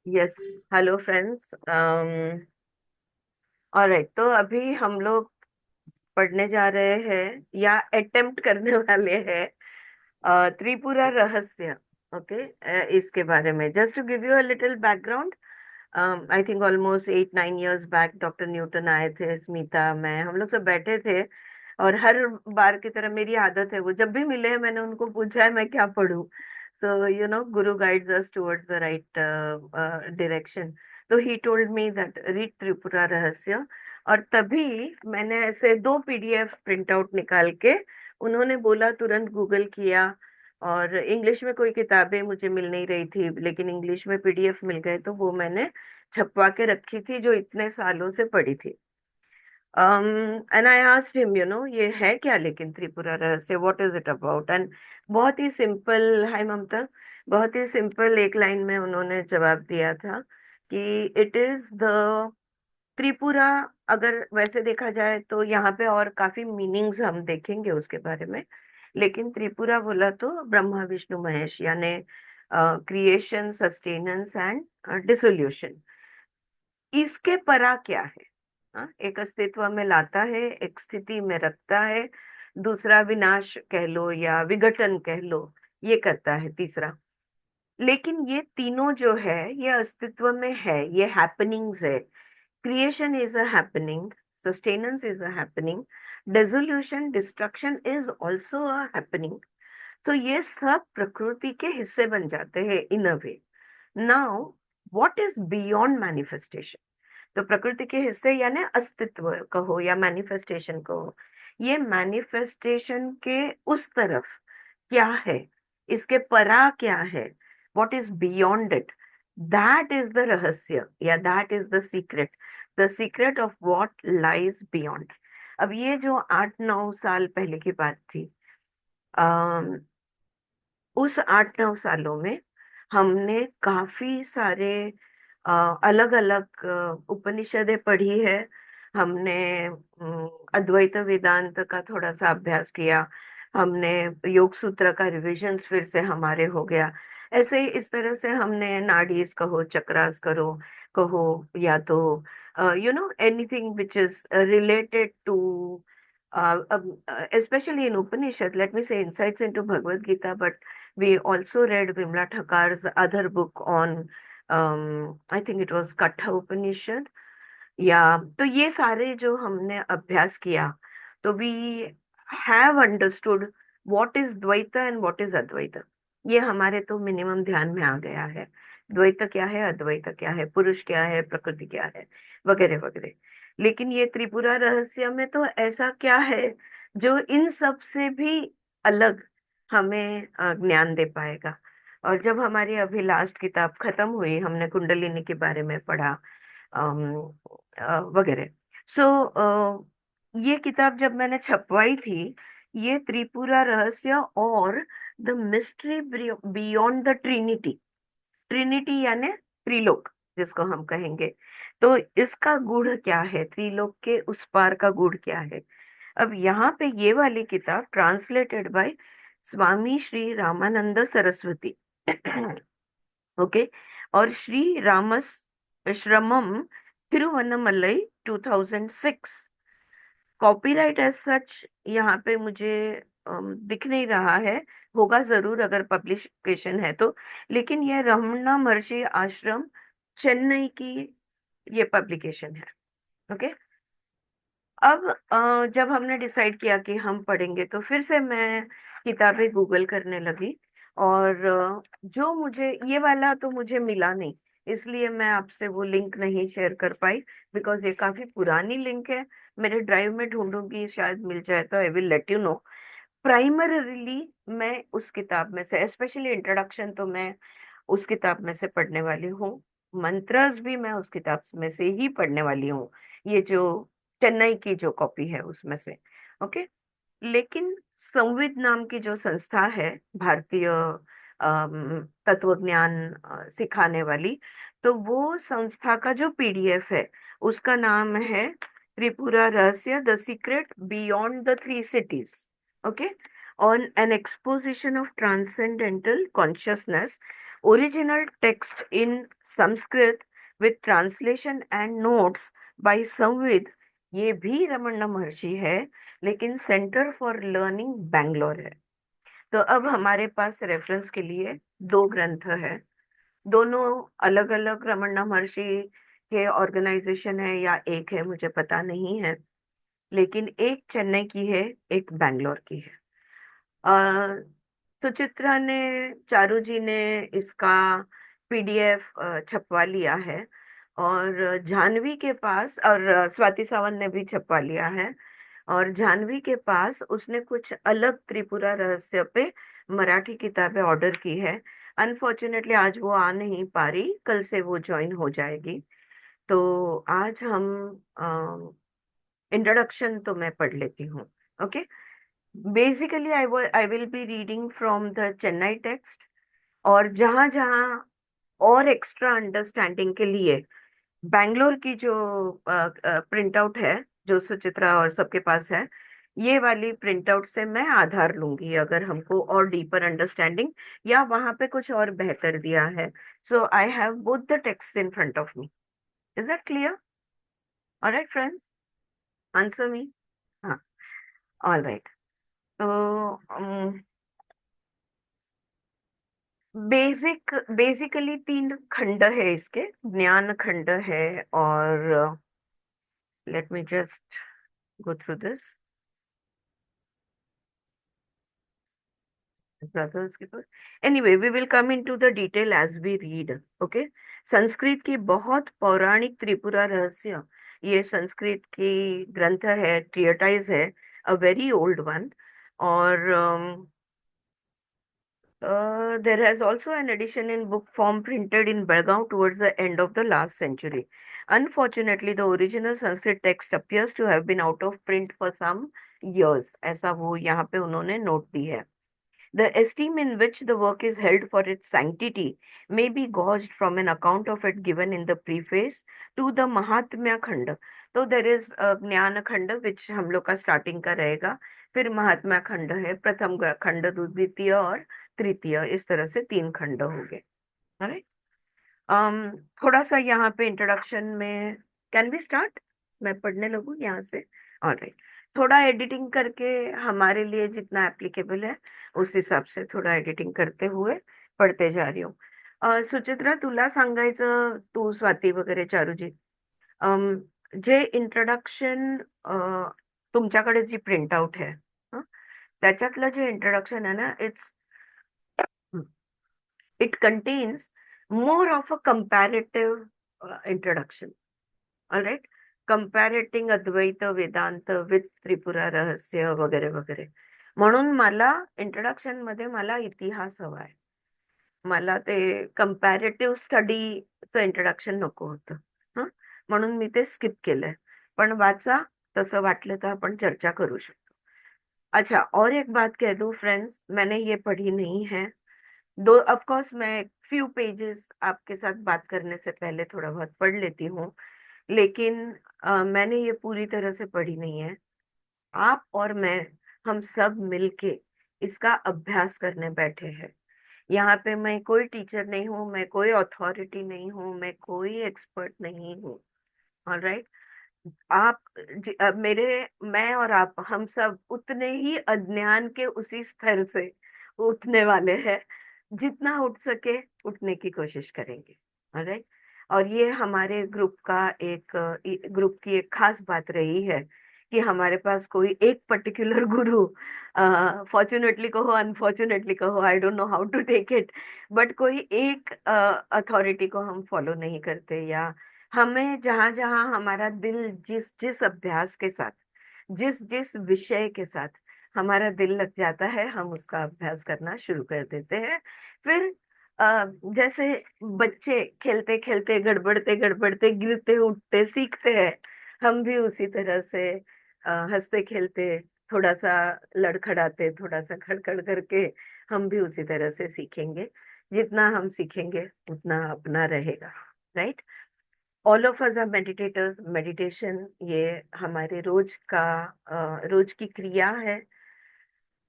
Yes. Hello friends. Alright, तो अभी हम लोग पढ़ने जा रहे हैं या अटेम्प्ट करने वाले हैं त्रिपुरा रहस्य। ओके। इसके बारे में just to give you a little background. I think almost 8-9 years back doctor Newton आए थे, स्मिता, मैं, हम लोग सब बैठे थे। और हर बार की तरह मेरी आदत है, वो जब भी मिले हैं मैंने उनको पूछा है मैं क्या पढूं। So guru guides us towards the right direction. तो ही told me that read Tripura Rahasya. और तभी मैंने ऐसे दो पीडीएफ प्रिंट आउट निकाल के, उन्होंने बोला, तुरंत गूगल किया। और इंग्लिश में कोई किताबें मुझे मिल नहीं रही थी, लेकिन इंग्लिश में पीडीएफ मिल गए, तो वो मैंने छपवा के रखी थी, जो इतने सालों से पड़ी थी। एंड आई आस्क्ड हिम, ये है क्या, लेकिन त्रिपुरा रहस्य, what is it about? And बहुत ही सिंपल, हाय ममता, बहुत ही सिंपल एक लाइन में उन्होंने जवाब दिया था कि इट इज द त्रिपुरा। अगर वैसे देखा जाए तो यहाँ पे और काफी मीनिंग्स हम देखेंगे उसके बारे में, लेकिन त्रिपुरा बोला तो ब्रह्मा विष्णु महेश, यानी क्रिएशन, सस्टेनेंस एंड डिसोल्यूशन। इसके परा क्या है? हाँ, एक अस्तित्व में लाता है, एक स्थिति में रखता है, दूसरा विनाश कह लो या विघटन कह लो, ये करता है तीसरा। लेकिन ये तीनों जो है, ये अस्तित्व में है, ये हैपनिंग्स है। Creation is a happening, sustenance is a happening, dissolution, destruction is also a happening. तो ये सब प्रकृति के हिस्से बन जाते हैं in a way. Now what is beyond manifestation? तो प्रकृति के हिस्से यानी अस्तित्व कहो या मैनिफेस्टेशन कहो, ये मैनिफेस्टेशन के उस तरफ क्या है, इसके परा क्या है, what is beyond it, that is the रहस्य या that is the secret of what lies beyond. अब ये जो 8-9 साल पहले की बात थी, उस 8-9 सालों में हमने काफी सारे अलग अलग उपनिषदें पढ़ी है। हमने अद्वैत वेदांत का थोड़ा सा अभ्यास किया। हमने योग सूत्र का रिविजन्स फिर से हमारे हो गया। ऐसे ही इस तरह से हमने नाडीज कहो, चक्रास करो कहो, या तो anything which is related to, especially in Upanishad, let me say insights into Bhagavad Gita, but we also read Vimla Thakar's other book on, I think it was Katha Upanishad. या तो ये सारे जो हमने अभ्यास किया, तो we have understood what is Dvaita and what is Advaita. ये हमारे तो मिनिमम ध्यान में आ गया है। द्वैत क्या है, अद्वैत क्या है, पुरुष क्या है, प्रकृति क्या है, वगैरह वगैरह। लेकिन ये त्रिपुरा रहस्य में तो ऐसा क्या है जो इन सब से भी अलग हमें ज्ञान दे पाएगा? और जब हमारी अभी लास्ट किताब खत्म हुई, हमने कुंडलिनी के बारे में पढ़ा, वगैरह। सो ये किताब जब मैंने छपवाई थी, ये त्रिपुरा रहस्य और the mystery beyond the Trinity. Trinity यानी त्रिलोक, जिसको हम कहेंगे। तो इसका गूढ़ क्या है, त्रिलोक के उस पार का गूढ़ क्या है? अब यहाँ पे ये वाली किताब translated by Swami Shri Ramananda Saraswati. Okay. और Shri Ramanasramam Tiruvannamalai 2006। Copyright as such यहाँ पे मुझे दिख नहीं रहा है, होगा जरूर अगर पब्लिकेशन है तो। लेकिन यह रमना महर्षि आश्रम, चेन्नई की ये पब्लिकेशन है। ओके। अब जब हमने डिसाइड किया कि हम पढ़ेंगे, तो फिर से मैं किताबें गूगल करने लगी। और जो मुझे ये वाला तो मुझे मिला नहीं, इसलिए मैं आपसे वो लिंक नहीं शेयर कर पाई, बिकॉज ये काफी पुरानी लिंक है। मेरे ड्राइव में ढूंढूंगी, शायद मिल जाए तो I will let you know. Primarily मैं उस किताब में से, स्पेशली इंट्रोडक्शन, तो मैं उस किताब में से पढ़ने वाली हूँ। मंत्रस भी मैं उस किताब में से ही पढ़ने वाली हूँ, ये जो चेन्नई की जो कॉपी है उसमें से। ओके। लेकिन संविद नाम की जो संस्था है, भारतीय तत्वज्ञान सिखाने वाली, तो वो संस्था का जो पीडीएफ है, उसका नाम है त्रिपुरा रहस्य, the secret beyond the three cities. Okay. On an exposition of transcendental consciousness, Original text in Sanskrit with translation and notes by संविद, ये भी रमन्ना महर्षि है, लेकिन सेंटर फॉर लर्निंग बैंगलोर है। तो अब हमारे पास रेफरेंस के लिए दो ग्रंथ है। दोनों अलग अलग रमन्ना महर्षि के ऑर्गेनाइजेशन है या एक है, मुझे पता नहीं है, लेकिन एक चेन्नई की है, एक बैंगलोर की है। अ, सुचित्रा ने, चारू जी ने इसका पीडीएफ छपवा लिया है, और जानवी के पास, और स्वाति सावंत ने भी छपवा लिया है, और जानवी के पास उसने कुछ अलग त्रिपुरा रहस्य पे मराठी किताबें ऑर्डर की है। अनफॉर्चुनेटली आज वो आ नहीं पा रही, कल से वो ज्वाइन हो जाएगी। तो आज हम इंट्रोडक्शन तो मैं पढ़ लेती हूँ। Okay, basically I will be reading from the Chennai text, और जहां जहां और एक्स्ट्रा अंडरस्टैंडिंग के लिए बैंगलोर की जो प्रिंट आउट है, जो सुचित्रा और सबके पास है, ये वाली प्रिंट आउट से मैं आधार लूंगी अगर हमको और डीपर अंडरस्टैंडिंग, या वहां पे कुछ और बेहतर दिया है। So I have both the text in front of me. Is that clear? Alright friends, answer me. हाँ, ऑलराइट। तो बेसिकली तीन खंड है इसके, ज्ञान खंड है, और let me just go through this. Brothers के पास, anyway we will come into the detail as we read. Okay, Sanskrit की बहुत पौराणिक त्रिपुरा रहस्य, ये संस्कृत की ग्रंथ है, ट्रियटाइज है, अ वेरी ओल्ड वन। और there has also an edition in book form printed in Belgaum towards the end of the last century. Unfortunately, the original Sanskrit text appears to have been out of print for some years. ऐसा वो यहाँ पे उन्होंने note दी है। The esteem in which the work is held for its sanctity may be gauged from an account of it given in the preface to the Mahatmya Khanda. तो there is ज्ञान खंड which हम लोग का starting का रहेगा, फिर महात्म्य खंड है, प्रथम खंड, द्वितीय और तृतीय, इस तरह से तीन खंड हो गए। राइट। थोड़ा सा यहाँ पे इंट्रोडक्शन में, कैन वी स्टार्ट? मैं पढ़ने लगूँ यहाँ से? ऑलराइट। थोड़ा एडिटिंग करके हमारे लिए जितना एप्लीकेबल है उस हिसाब से थोड़ा एडिटिंग करते हुए पढ़ते जा रही हूँ। सुचित्रा, तुला सांगायचं, तू स्वाती वगैरे चारूजी, जे इंट्रोडक्शन तुमच्याकडे जी प्रिंट आउट है, हं, त्याच्यातलं जे इंट्रोडक्शन आहे ना, it contains more of a comparative introduction. All right, comparing Advaita Vedanta with Tripura रहस्य वगैरे वगैरे, म्हणून मला इंट्रोडक्शन मध्ये मला इतिहास हवा आहे, मला ते कंपॅरेटिव्ह स्टडीचं इंट्रोडक्शन नको होतं। हं, म्हणून मी ते स्किप केलंय, पण वाचा, तसं वाटलं तर आपण चर्चा करू शकतो। अच्छा, और एक बात कह दूं फ्रेंड्स, मैंने ये पढ़ी नहीं है। दो ऑफ कोर्स मैं फ्यू पेजेस आपके साथ बात करने से पहले थोड़ा बहुत पढ़ लेती हूँ, लेकिन मैंने ये पूरी तरह से पढ़ी नहीं है। आप और मैं, हम सब मिलके इसका अभ्यास करने बैठे हैं। यहाँ पे मैं कोई टीचर नहीं हूँ, मैं कोई अथॉरिटी नहीं हूँ, मैं कोई एक्सपर्ट नहीं हूँ। ऑलराइट, आप मैं और आप, हम सब उतने ही अज्ञान के उसी स्तर से उठने वाले हैं, जितना उठ सके उठने की कोशिश करेंगे। ऑलराइट। और ये हमारे ग्रुप का एक, ग्रुप की एक खास बात रही है कि हमारे पास कोई एक पर्टिकुलर गुरु, फॉर्चुनेटली कहो अनफॉर्चुनेटली कहो, I don't know how to take it, but कोई एक अथॉरिटी को हम फॉलो नहीं करते, या हमें जहां जहां हमारा दिल जिस जिस अभ्यास के साथ, जिस जिस विषय के साथ हमारा दिल लग जाता है, हम उसका अभ्यास करना शुरू कर देते हैं। फिर जैसे बच्चे खेलते खेलते, गड़बड़ते गड़बड़ते, गिरते उठते सीखते हैं, हम भी उसी तरह से हंसते खेलते, थोड़ा सा लड़खड़ाते, थोड़ा सा खड़खड़ करके हम भी उसी तरह से सीखेंगे। जितना हम सीखेंगे उतना अपना रहेगा। Right. All of us are meditators. Meditation ये हमारे रोज का, रोज की क्रिया है,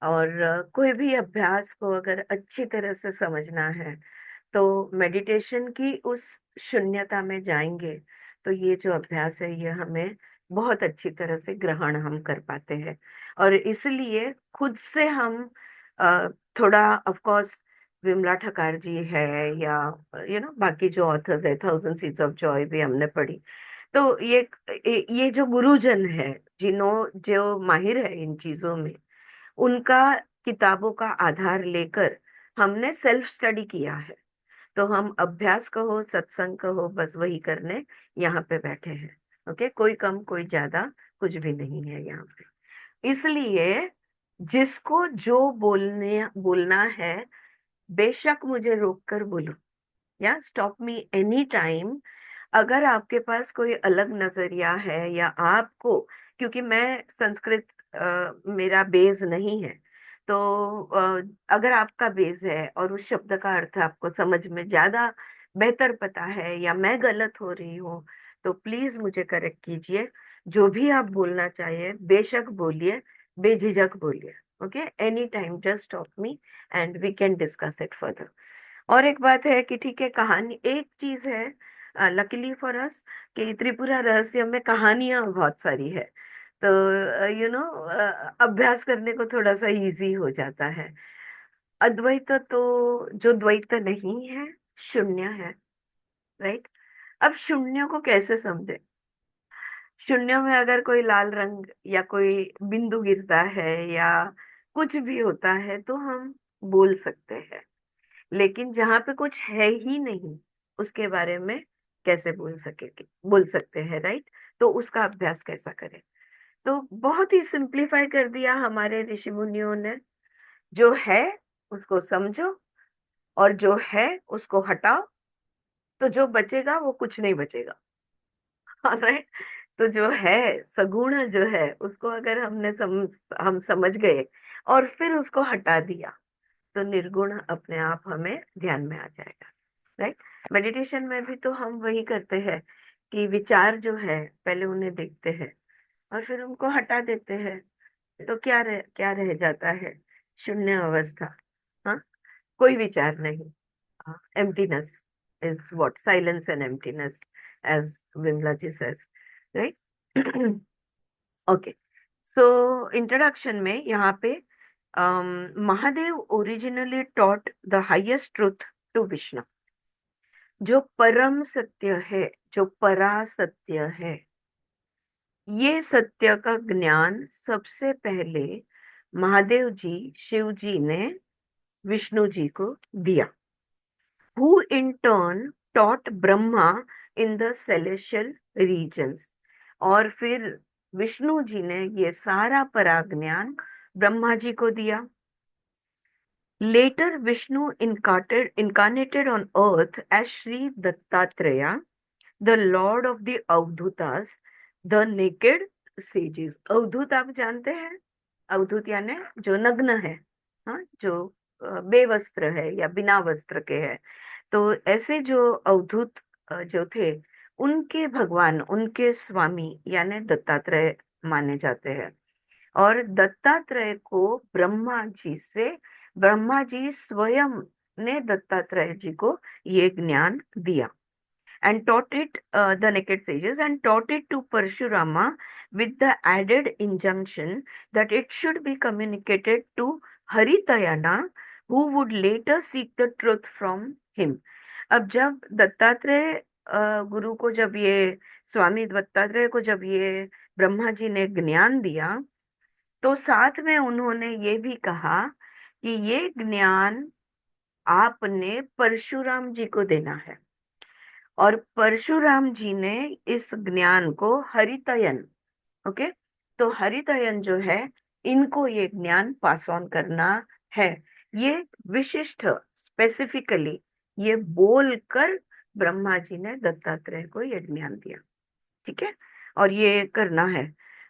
और कोई भी अभ्यास को अगर अच्छी तरह से समझना है तो मेडिटेशन की उस शून्यता में जाएंगे तो ये जो अभ्यास है ये हमें बहुत अच्छी तरह से ग्रहण हम कर पाते हैं। और इसलिए खुद से हम थोड़ा ऑफ कोर्स विमला ठकार जी है या बाकी जो ऑथर्स है, थाउजेंड सीड्स ऑफ जॉय भी हमने पढ़ी। तो ये जो गुरुजन है, जो माहिर है इन चीजों में, उनका किताबों का आधार लेकर हमने सेल्फ स्टडी किया है। तो हम अभ्यास कहो सत्संग कहो बस वही करने यहाँ पे बैठे हैं। ओके, कोई कम कोई ज्यादा कुछ भी नहीं है यहाँ पे। इसलिए जिसको जो बोलने बोलना है बेशक मुझे रोक कर बोलो, या स्टॉप मी एनी टाइम। अगर आपके पास कोई अलग नजरिया है या आपको, क्योंकि मैं संस्कृत मेरा बेस नहीं है, तो अगर आपका बेस है और उस शब्द का अर्थ आपको समझ में ज्यादा बेहतर पता है या मैं गलत हो रही हूँ, तो प्लीज मुझे करेक्ट कीजिए। जो भी आप बोलना चाहिए बेशक बोलिए, बेझिझक बोलिए। Okay, any time just stop me and we can discuss it further. और एक बात है कि ठीक है, कहानी एक चीज है, लकीली फॉर अस, कि त्रिपुरा रहस्य में कहानियां बहुत सारी है। तो अभ्यास करने को थोड़ा सा इजी हो जाता है। अद्वैत तो जो द्वैत नहीं है, शून्य है, राइट। अब शून्य को कैसे समझे? शून्य में अगर कोई लाल रंग या कोई बिंदु गिरता है या कुछ भी होता है तो हम बोल सकते हैं, लेकिन जहां पे कुछ है ही नहीं उसके बारे में कैसे बोल सकते हैं, राइट। तो उसका अभ्यास कैसा करें? तो बहुत ही सिंप्लीफाई कर दिया हमारे ऋषि मुनियों ने। जो है उसको समझो और जो है उसको हटाओ, तो जो बचेगा वो कुछ नहीं बचेगा। राइट। तो जो है सगुण जो है उसको अगर हम समझ गए और फिर उसको हटा दिया तो निर्गुण अपने आप हमें ध्यान में आ जाएगा, राइट। मेडिटेशन में भी तो हम वही करते हैं कि विचार जो है पहले उन्हें देखते हैं और फिर उनको हटा देते हैं। तो क्या रह जाता है? शून्य अवस्था। हाँ, कोई विचार नहीं। Emptiness is what, silence and emptiness, as Vimala ji says, right. Okay, so introduction में यहाँ पे Mahadev originally taught the highest truth to Vishnu. जो परम सत्य है, जो परा सत्य है, ये सत्य का ज्ञान सबसे पहले महादेव जी, शिव जी ने विष्णु जी को दिया, who in turn taught Brahma in the celestial regions। और फिर विष्णु जी ने ये सारा पराज्ञान ब्रह्मा जी को दिया। Later Vishnu incarnated on earth as Sri Dattatreya, the Lord of the Avdhutas, the naked sages। अवधूत आप जानते हैं? अवधूत यानी जो नग्न है, हाँ, जो बेवस्त्र है या बिना वस्त्र के है। तो ऐसे जो अवधूत जो थे, उनके भगवान, उनके स्वामी यानी दत्तात्रेय माने जाते हैं। और दत्तात्रेय को ब्रह्मा जी स्वयं ने दत्तात्रेय जी को ये ज्ञान दिया। and taught it, the naked sages, and taught it to Parshurama with the added injunction that it should be communicated to Haritayana, who would later seek the truth from him। अब जब दत्तात्रेय गुरु को, जब ये स्वामी दत्तात्रेय को जब ये ब्रह्मा जी ने ज्ञान दिया, तो साथ में उन्होंने ये भी कहा कि ये ज्ञान आपने परशुराम जी को देना है। और परशुराम जी ने इस ज्ञान को हरितयन, ओके, तो हरितयन जो है, इनको ये ज्ञान पास ऑन करना है। ये विशिष्ट स्पेसिफिकली ये बोलकर ब्रह्मा जी ने दत्तात्रेय को ये ज्ञान दिया, ठीक है। और ये करना है,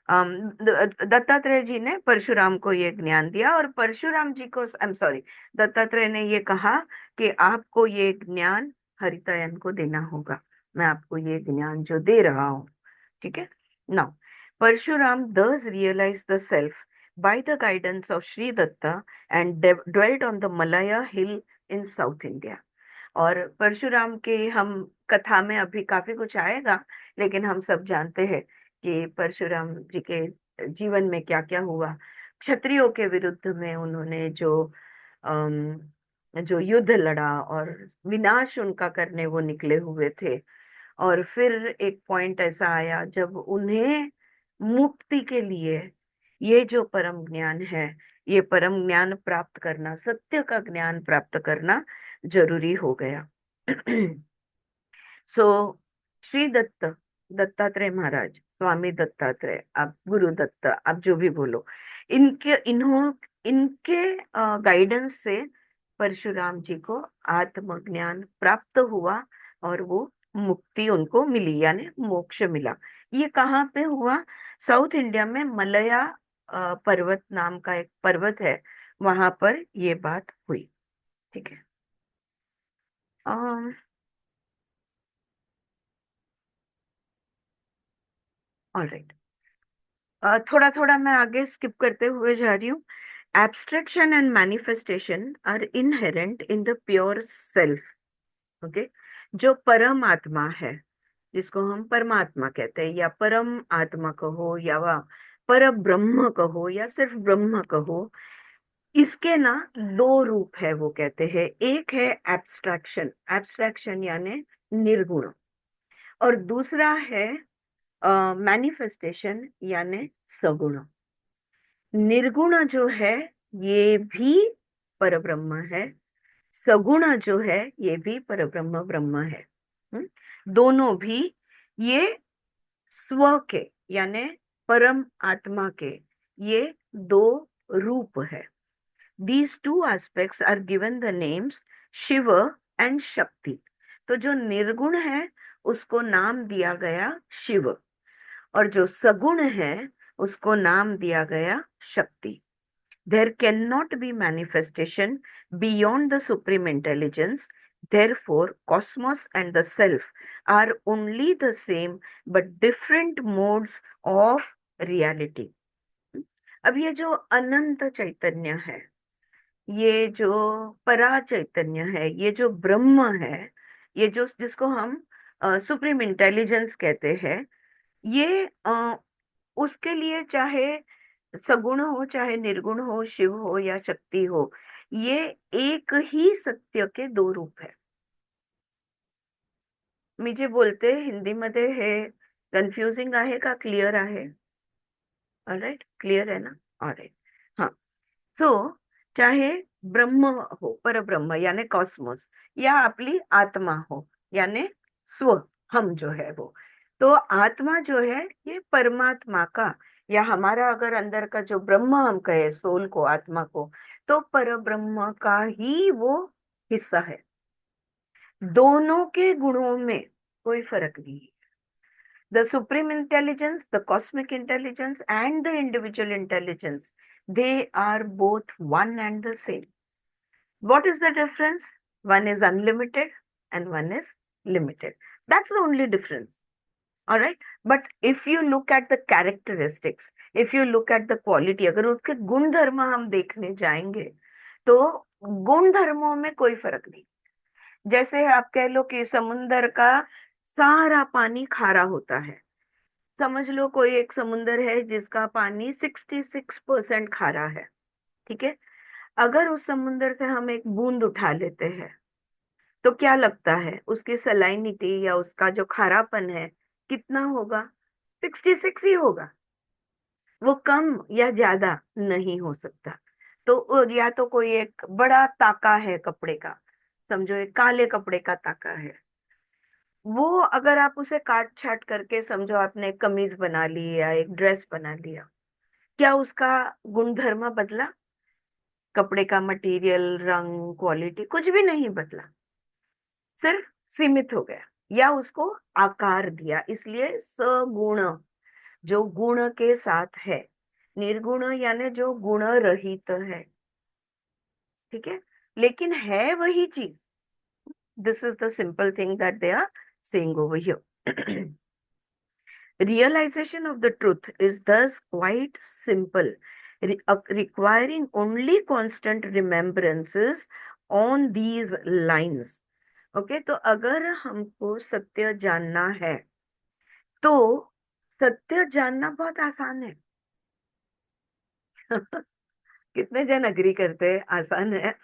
दत्तात्रेय जी ने परशुराम को ये ज्ञान दिया और परशुराम जी को, आई एम सॉरी, दत्तात्रेय ने ये कहा कि आपको ये ज्ञान हरितयन को देना होगा, मैं आपको ये ज्ञान जो दे रहा हूँ, ठीक है। Now Parashuram thus realized the self by the guidance of Sri Datta and dwelt on the Malaya hill in South India। और परशुराम के हम कथा में अभी काफी कुछ आएगा, लेकिन हम सब जानते हैं कि परशुराम जी के जीवन में क्या क्या हुआ। क्षत्रियों के विरुद्ध में उन्होंने जो युद्ध लड़ा और विनाश उनका करने वो निकले हुए थे। और फिर एक पॉइंट ऐसा आया जब उन्हें मुक्ति के लिए ये जो परम ज्ञान है, ये परम ज्ञान प्राप्त करना, सत्य का ज्ञान प्राप्त करना जरूरी हो गया। सो श्री दत्त, दत्तात्रेय महाराज, स्वामी दत्तात्रेय, आप गुरु दत्त, आप जो भी बोलो, इनके गाइडेंस से परशुराम जी को आत्मज्ञान प्राप्त हुआ और वो मुक्ति उनको मिली, यानी मोक्ष मिला। ये कहाँ पे हुआ? साउथ इंडिया में मलया पर्वत नाम का एक पर्वत है, वहां पर ये बात हुई। ठीक है। ऑलराइट, थोड़ा थोड़ा मैं आगे स्किप करते हुए जा रही हूँ। Abstraction and manifestation are inherent in the pure self. Okay, जो परम आत्मा है, जिसको हम परमात्मा कहते हैं, या परम आत्मा कहो, या वह पर ब्रह्म कहो, या सिर्फ ब्रह्म कहो, इसके ना दो रूप है। वो कहते हैं, एक है एब्स्ट्रैक्शन, एब्स्ट्रैक्शन यानी निर्गुण, और दूसरा है मैनिफेस्टेशन यानी सगुण। निर्गुण जो है ये भी परब्रह्म है, सगुण जो है ये भी परब्रह्म ब्रह्म है। दोनों भी ये स्व के यानी परम आत्मा के ये दो रूप है। These two aspects are given the names Shiva and Shakti. तो जो निर्गुण है उसको नाम दिया गया शिव, और जो सगुण है उसको नाम दिया गया शक्ति। There cannot be manifestation beyond the supreme intelligence. Therefore, cosmos and the self are only the same but different modes of reality. अब ये जो अनंत चैतन्य है, ये जो परा चैतन्य है, ये जो ब्रह्म है, ये जो जिसको हम सुप्रीम इंटेलिजेंस कहते हैं, ये उसके लिए चाहे सगुण हो चाहे निर्गुण हो, शिव हो या शक्ति हो, ये एक ही सत्य के दो रूप है। मी जे बोलते हिंदी मध्ये हे कन्फ्युजिंग आहे का क्लिअर आहे? ऑलराइट, क्लियर है ना? ऑलराइट, हाँ। सो चाहे ब्रह्म हो, पर ब्रह्म यानी कॉस्मोस, या आपली आत्मा हो यानी स्व, हम जो है वो, तो आत्मा जो है ये परमात्मा का, या हमारा अगर अंदर का जो ब्रह्म हम कहे सोल को, आत्मा को, तो पर ब्रह्म का ही वो हिस्सा है। दोनों के गुणों में कोई फर्क नहीं। The supreme intelligence, the cosmic intelligence, and the individual intelligence, they are both one and the same. What is the difference? One is unlimited and one is limited. That's the only difference. All right. But if you look at the characteristics, if you look at the quality, अगर उसके गुण धर्म हम देखने जाएंगे, तो गुण धर्मों में कोई फर्क नहीं। जैसे आप कह लो कि समुंदर का सारा पानी खारा होता है। समझ लो कोई एक समुंदर है जिसका पानी 66% खारा है। ठीक है। अगर उस समुंदर से हम एक बूंद उठा लेते हैं, तो क्या लगता है उसकी सलाइनिटी या उसका जो खारापन है कितना होगा? 66 ही होगा। वो कम या ज्यादा नहीं हो सकता। तो या तो कोई एक बड़ा ताका है कपड़े का, समझो एक काले कपड़े का ताका है, वो अगर आप उसे काट छाट करके समझो आपने एक कमीज बना ली या एक ड्रेस बना लिया, क्या उसका गुणधर्म बदला? कपड़े का मटेरियल, रंग, क्वालिटी कुछ भी नहीं बदला, सिर्फ सीमित हो गया या उसको आकार दिया। इसलिए सगुण, जो गुण के साथ है, निर्गुण यानी जो गुण रहित है। ठीक है, लेकिन है वही चीज। This is the simple thing that they are saying over here. Realization of the truth is thus quite simple, requiring only constant remembrances on these lines. Okay, तो अगर हमको सत्य जानना है तो सत्य जानना बहुत आसान है। कितने जन अग्री करते हैं आसान है?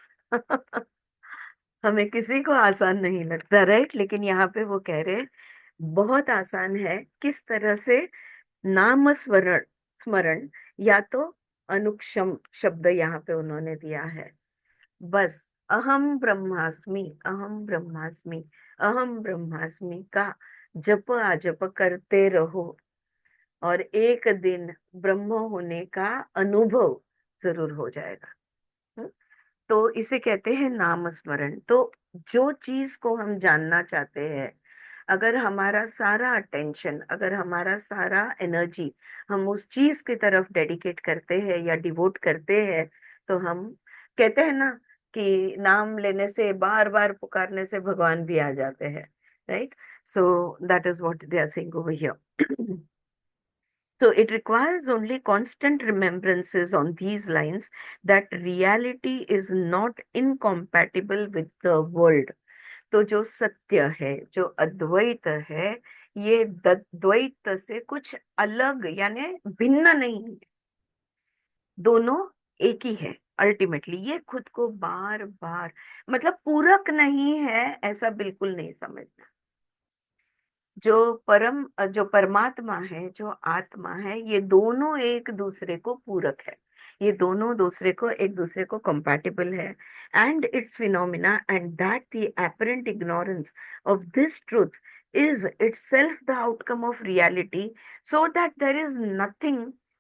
हमें किसी को आसान नहीं लगता, राइट? लेकिन यहाँ पे वो कह रहे हैं बहुत आसान है। किस तरह से? नाम स्मरण, स्मरण या तो अनुक्षम शब्द यहाँ पे उन्होंने दिया है। बस अहम ब्रह्मास्मि, अहम ब्रह्मास्मि, अहम ब्रह्मास्मि का जप आजप करते रहो और एक दिन ब्रह्म होने का अनुभव जरूर हो जाएगा। हम्म? तो इसे कहते हैं नाम स्मरण। तो जो चीज को हम जानना चाहते हैं, अगर हमारा सारा अटेंशन, अगर हमारा सारा एनर्जी हम उस चीज की तरफ डेडिकेट करते हैं या डिवोट करते हैं, तो हम कहते हैं ना कि नाम लेने से, बार बार पुकारने से भगवान भी आ जाते हैं, right? So that is what they are saying over here. So it requires only constant remembrances on these lines that reality is not incompatible with the world. तो जो सत्य है, जो अद्वैत है, ये द्वैत से कुछ अलग यानी भिन्न नहीं है, दोनों एक ही है। अल्टीमेटली ये खुद को बार बार, मतलब पूरक नहीं है ऐसा बिल्कुल नहीं समझना। जो परमात्मा है, जो आत्मा है, ये दोनों एक दूसरे को पूरक है, ये दोनों दूसरे को, एक दूसरे को compatible है। And it's phenomena and that the apparent ignorance of this truth is itself the outcome of reality, so that there is nothing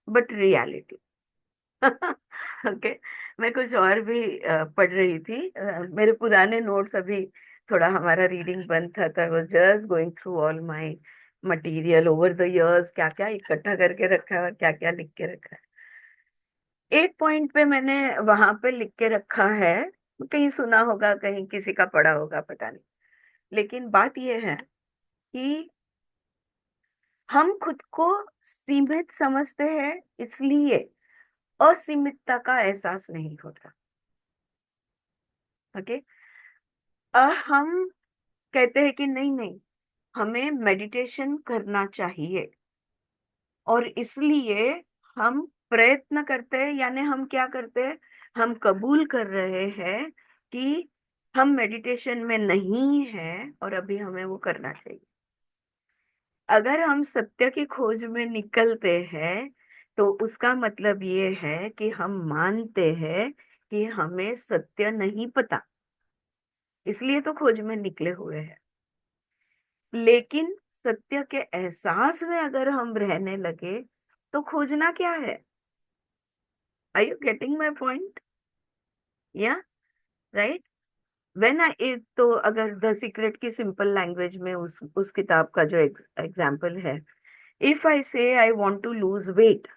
but reality. Okay, मैं कुछ और भी पढ़ रही थी। मेरे पुराने नोट्स अभी, थोड़ा हमारा रीडिंग बंद था, तो I was just going through all my material over the years, क्या क्या इकट्ठा करके रखा है और क्या क्या लिख के रखा है। एक पॉइंट पे मैंने वहां पे लिख के रखा है, कहीं सुना होगा, कहीं किसी का पढ़ा होगा, पता नहीं। लेकिन बात यह है कि हम खुद को सीमित समझते हैं, इसलिए असीमितता का एहसास नहीं होता। ओके, हम कहते हैं कि नहीं नहीं, हमें मेडिटेशन करना चाहिए, और इसलिए हम प्रयत्न करते हैं, यानी हम क्या करते हैं, हम कबूल कर रहे हैं कि हम मेडिटेशन में नहीं हैं और अभी हमें वो करना चाहिए। अगर हम सत्य की खोज में निकलते हैं तो उसका मतलब ये है कि हम मानते हैं कि हमें सत्य नहीं पता, इसलिए तो खोज में निकले हुए हैं। लेकिन सत्य के एहसास में अगर हम रहने लगे तो खोजना क्या है? Are you getting my point? Yeah, right? When I, तो अगर द सीक्रेट की सिंपल लैंग्वेज में उस किताब का जो एग्जाम्पल है, if I say I want to lose weight,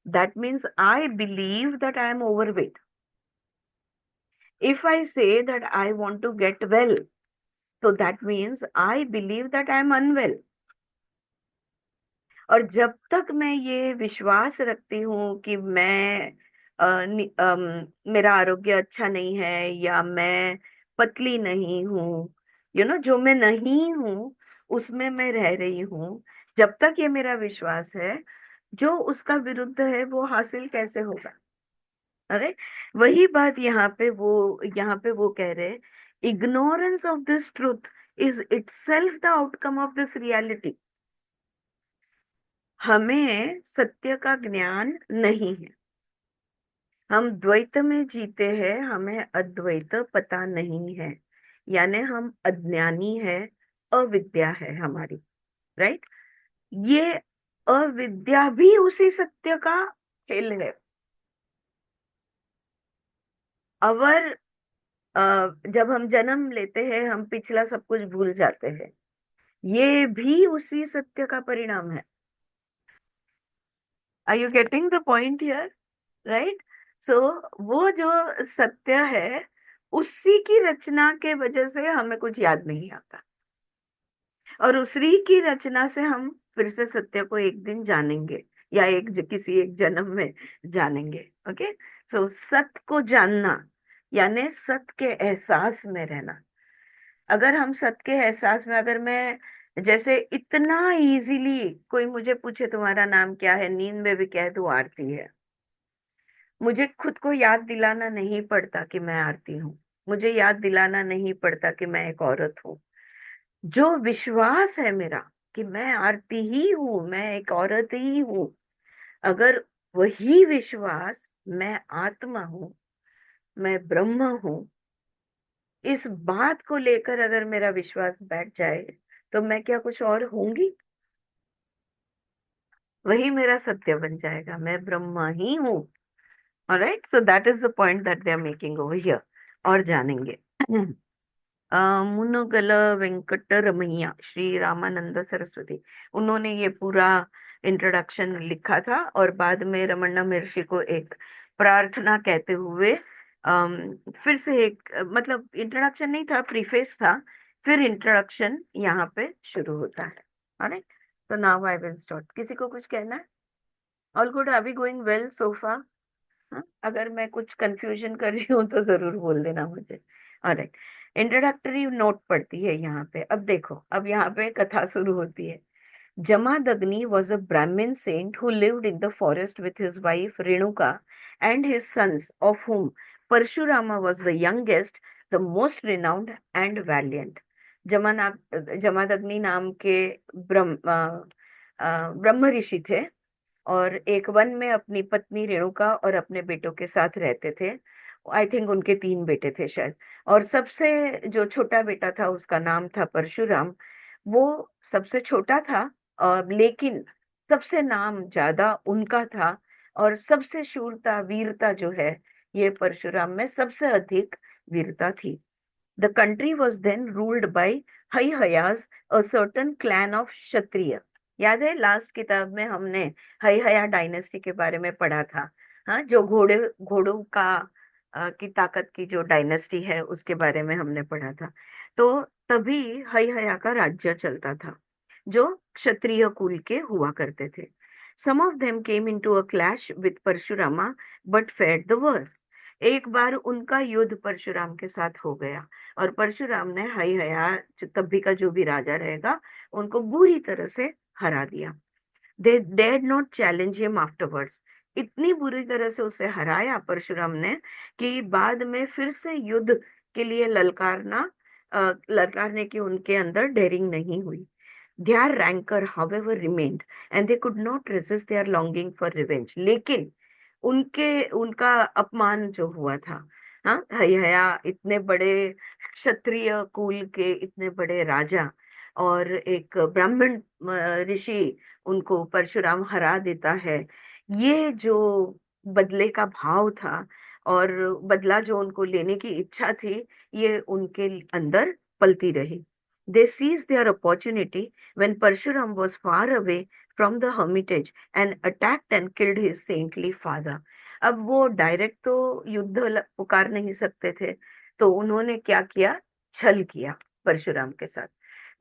that means I believe that I am overweight. If I say that I want to get well, तो that means I believe that I am unwell. और जब तक मैं ये विश्वास रखती हूँ कि मैं मेरा आरोग्य अच्छा नहीं है, या मैं पतली नहीं हूँ, जो मैं नहीं हूँ उसमें मैं रह रही हूँ, जब तक ये मेरा विश्वास है, जो उसका विरुद्ध है वो हासिल कैसे होगा? अरे, वही बात यहाँ पे वो कह रहे, ignorance of this truth is itself the outcome of this reality. हमें सत्य का ज्ञान नहीं है, हम द्वैत में जीते हैं, हमें अद्वैत पता नहीं है, यानी हम अज्ञानी है, अविद्या है हमारी, राइट? ये अविद्या भी उसी सत्य का खेल है। अवर जब हम जन्म लेते हैं हम पिछला सब कुछ भूल जाते हैं, ये भी उसी सत्य का परिणाम है। Are you getting the point here? Right? So वो जो सत्य है, उसी की रचना के वजह से हमें कुछ याद नहीं आता, और उसी की रचना से हम फिर से सत्य को एक दिन जानेंगे, या किसी एक जन्म में जानेंगे। ओके, सो सत्य को जानना यानी सत्य के एहसास में रहना। अगर हम सत्य के एहसास में, अगर मैं जैसे इतना इजीली कोई मुझे पूछे तुम्हारा नाम क्या है, नींद में भी कह दूं आरती है, मुझे खुद को याद दिलाना नहीं पड़ता कि मैं आरती हूँ। मुझे याद दिलाना नहीं पड़ता कि मैं एक औरत हूँ। जो विश्वास है मेरा कि मैं आरती ही हूँ, मैं एक औरत ही हूँ, अगर वही विश्वास मैं आत्मा हूँ, मैं ब्रह्म हूँ, इस बात को लेकर अगर मेरा विश्वास बैठ जाए, तो मैं क्या कुछ और होंगी? वही मेरा सत्य बन जाएगा, मैं ब्रह्मा ही हूँ। Alright, so that is the point that they are making over here. और जानेंगे। मुनगल वेंकटरमैया श्री रामानंद सरस्वती, उन्होंने ये पूरा इंट्रोडक्शन लिखा था, और बाद में रमन्ना महर्षि को एक प्रार्थना कहते हुए फिर से एक मतलब इंट्रोडक्शन नहीं था, प्रीफेस था, फिर इंट्रोडक्शन यहाँ पे शुरू होता है। ऑलराइट, तो नाउ आई विल स्टार्ट। किसी को कुछ कहना है? All good, are we going well so far? हाँ, अगर मैं कुछ कंफ्यूजन कर रही हूँ तो जरूर बोल देना मुझे। ऑलराइट, इंट्रोडक्टरी नोट पड़ती है यहाँ पे। अब देखो, अब यहाँ पे कथा शुरू होती है। Jamadagni was a Brahmin saint who lived in the forest with his wife Renuka and his sons, of whom Parshurama was the youngest, the most renowned and valiant. जमाना जमादग्नि नाम के ब्रह्म ऋषि थे, और एक वन में अपनी पत्नी रेणुका और अपने बेटों के साथ रहते थे। आई थिंक उनके 3 बेटे थे शायद। और सबसे जो छोटा बेटा था उसका नाम था परशुराम। वो सबसे छोटा था, और लेकिन सबसे नाम ज्यादा उनका था। और सबसे शूरता वीरता जो है, ये परशुराम में सबसे अधिक वीरता थी। The country was then ruled by Haihayas, a certain clan of Kshatriya. याद है लास्ट किताब में हमने हयहया डायनेस्टी के बारे में पढ़ा था। हाँ, जो घोड़ों का की ताकत की जो डायनेस्टी है उसके बारे में हमने पढ़ा था। तो तभी हयहया का राज्य चलता था, जो क्षत्रिय कुल के हुआ करते थे। Some of them came into a clash with Parashurama but fared the worse. एक बार उनका युद्ध परशुराम के साथ हो गया, और परशुराम ने हयहया, तब भी का जो भी राजा रहेगा, उनको बुरी तरह से हरा दिया। They did not challenge him afterwards. इतनी बुरी तरह से उसे हराया परशुराम ने कि बाद में फिर से युद्ध के लिए ललकारने की उनके अंदर डेयरिंग नहीं हुई। Their rancor, however, remained, and they could not resist their longing for revenge. लेकिन उनका अपमान जो हुआ था, हाँ, हयहया इतने बड़े क्षत्रिय कुल के इतने बड़े राजा, और एक ब्राह्मण ऋषि उनको परशुराम हरा देता है। ये जो बदले का भाव था, और बदला जो उनको लेने की इच्छा थी, ये उनके अंदर पलती रही। They seized their opportunity when Parshuram was far away from the hermitage and attacked and killed his saintly father. अब वो डायरेक्ट तो युद्ध पुकार नहीं सकते थे, तो उन्होंने क्या किया? छल किया परशुराम के साथ।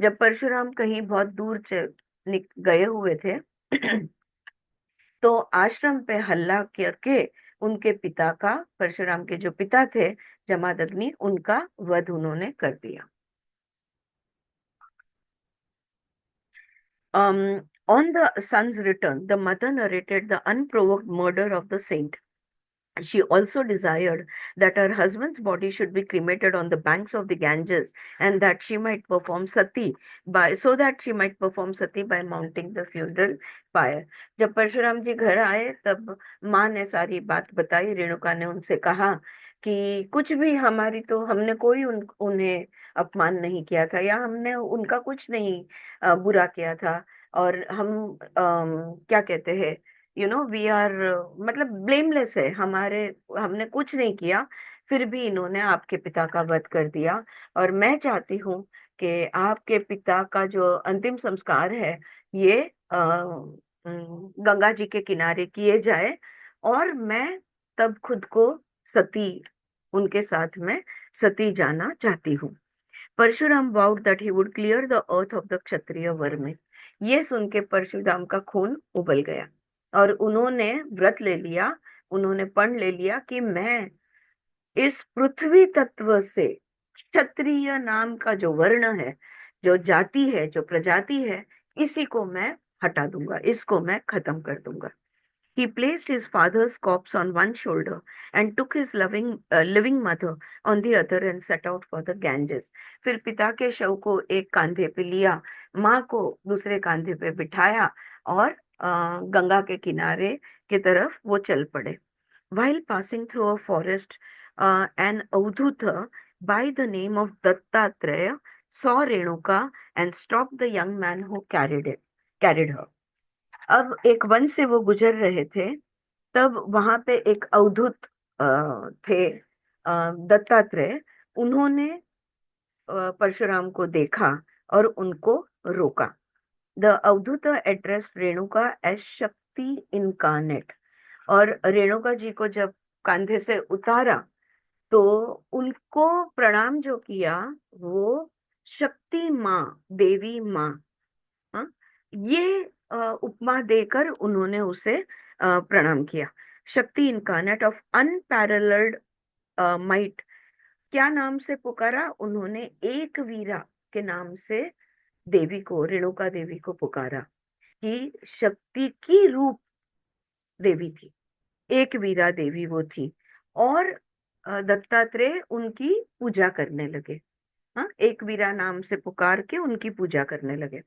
जब परशुराम कहीं बहुत दूर गए हुए थे तो आश्रम पे हल्ला करके उनके पिता का, परशुराम के जो पिता थे जमादग्नि, उनका वध उन्होंने कर दिया। On the son's return, the mother narrated the unprovoked murder of the saint. She also desired that her husband's body should be cremated on the banks of the Ganges, and that she might perform sati by mounting the funeral pyre. जब परशुराम जी घर आए, तब माँ ने सारी बात बताई। रेणुका ने उनसे कहा कि कुछ भी, हमने कोई उन्हें अपमान नहीं किया था, या हमने उनका कुछ नहीं बुरा किया था। और हम क्या कहते हैं, वी आर, मतलब ब्लेमलेस है हमारे, हमने कुछ नहीं किया, फिर भी इन्होंने आपके पिता का वध कर दिया। और मैं चाहती हूँ कि आपके पिता का जो अंतिम संस्कार है, ये गंगा जी के किनारे किए जाए, और मैं तब खुद को सती, उनके साथ में सती जाना चाहती हूँ। Parashuram vowed that he would clear the earth of the Kshatriya वर्म। ये सुन के परशुराम का खून उबल गया, और उन्होंने व्रत ले लिया, उन्होंने पण ले लिया कि मैं इस पृथ्वी तत्व से क्षत्रिय नाम का जो वर्ण है, जो जाति है, जो प्रजाति है, इसी को मैं हटा दूंगा, इसको मैं खत्म कर दूंगा। He placed his father's corpse on one shoulder and took his living mother on the other and set out for the Ganges. फिर पिता के शव को एक कांधे पे लिया, माँ को दूसरे कांधे पे बिठाया और गंगा के किनारे की तरफ वो चल पड़े। While passing through a forest, an Avdhuta by the name of Dattatreya saw Renuka and stopped the young man who carried her. अब एक वन से वो गुजर रहे थे, तब वहां पे एक अवधूत थे, दत्तात्रेय। उन्होंने परशुराम को देखा और उनको रोका। The Avadhuta address Renuka as Shakti incarnate. और रेणुका जी को जब कंधे से उतारा तो उनको प्रणाम जो किया वो शक्ति माँ, देवी माँ। हाँ, ये उपमा देकर उन्होंने उसे प्रणाम किया। शक्ति इनकारनेट ऑफ अनपैरेलल्ड माइट, क्या नाम से पुकारा उन्होंने? एक वीरा के नाम से देवी को, रेणुका देवी को पुकारा कि शक्ति की रूप देवी थी, एक वीरा देवी वो थी। और दत्तात्रेय उनकी पूजा करने लगे। हाँ, एक वीरा नाम से पुकार के उनकी पूजा करने लगे।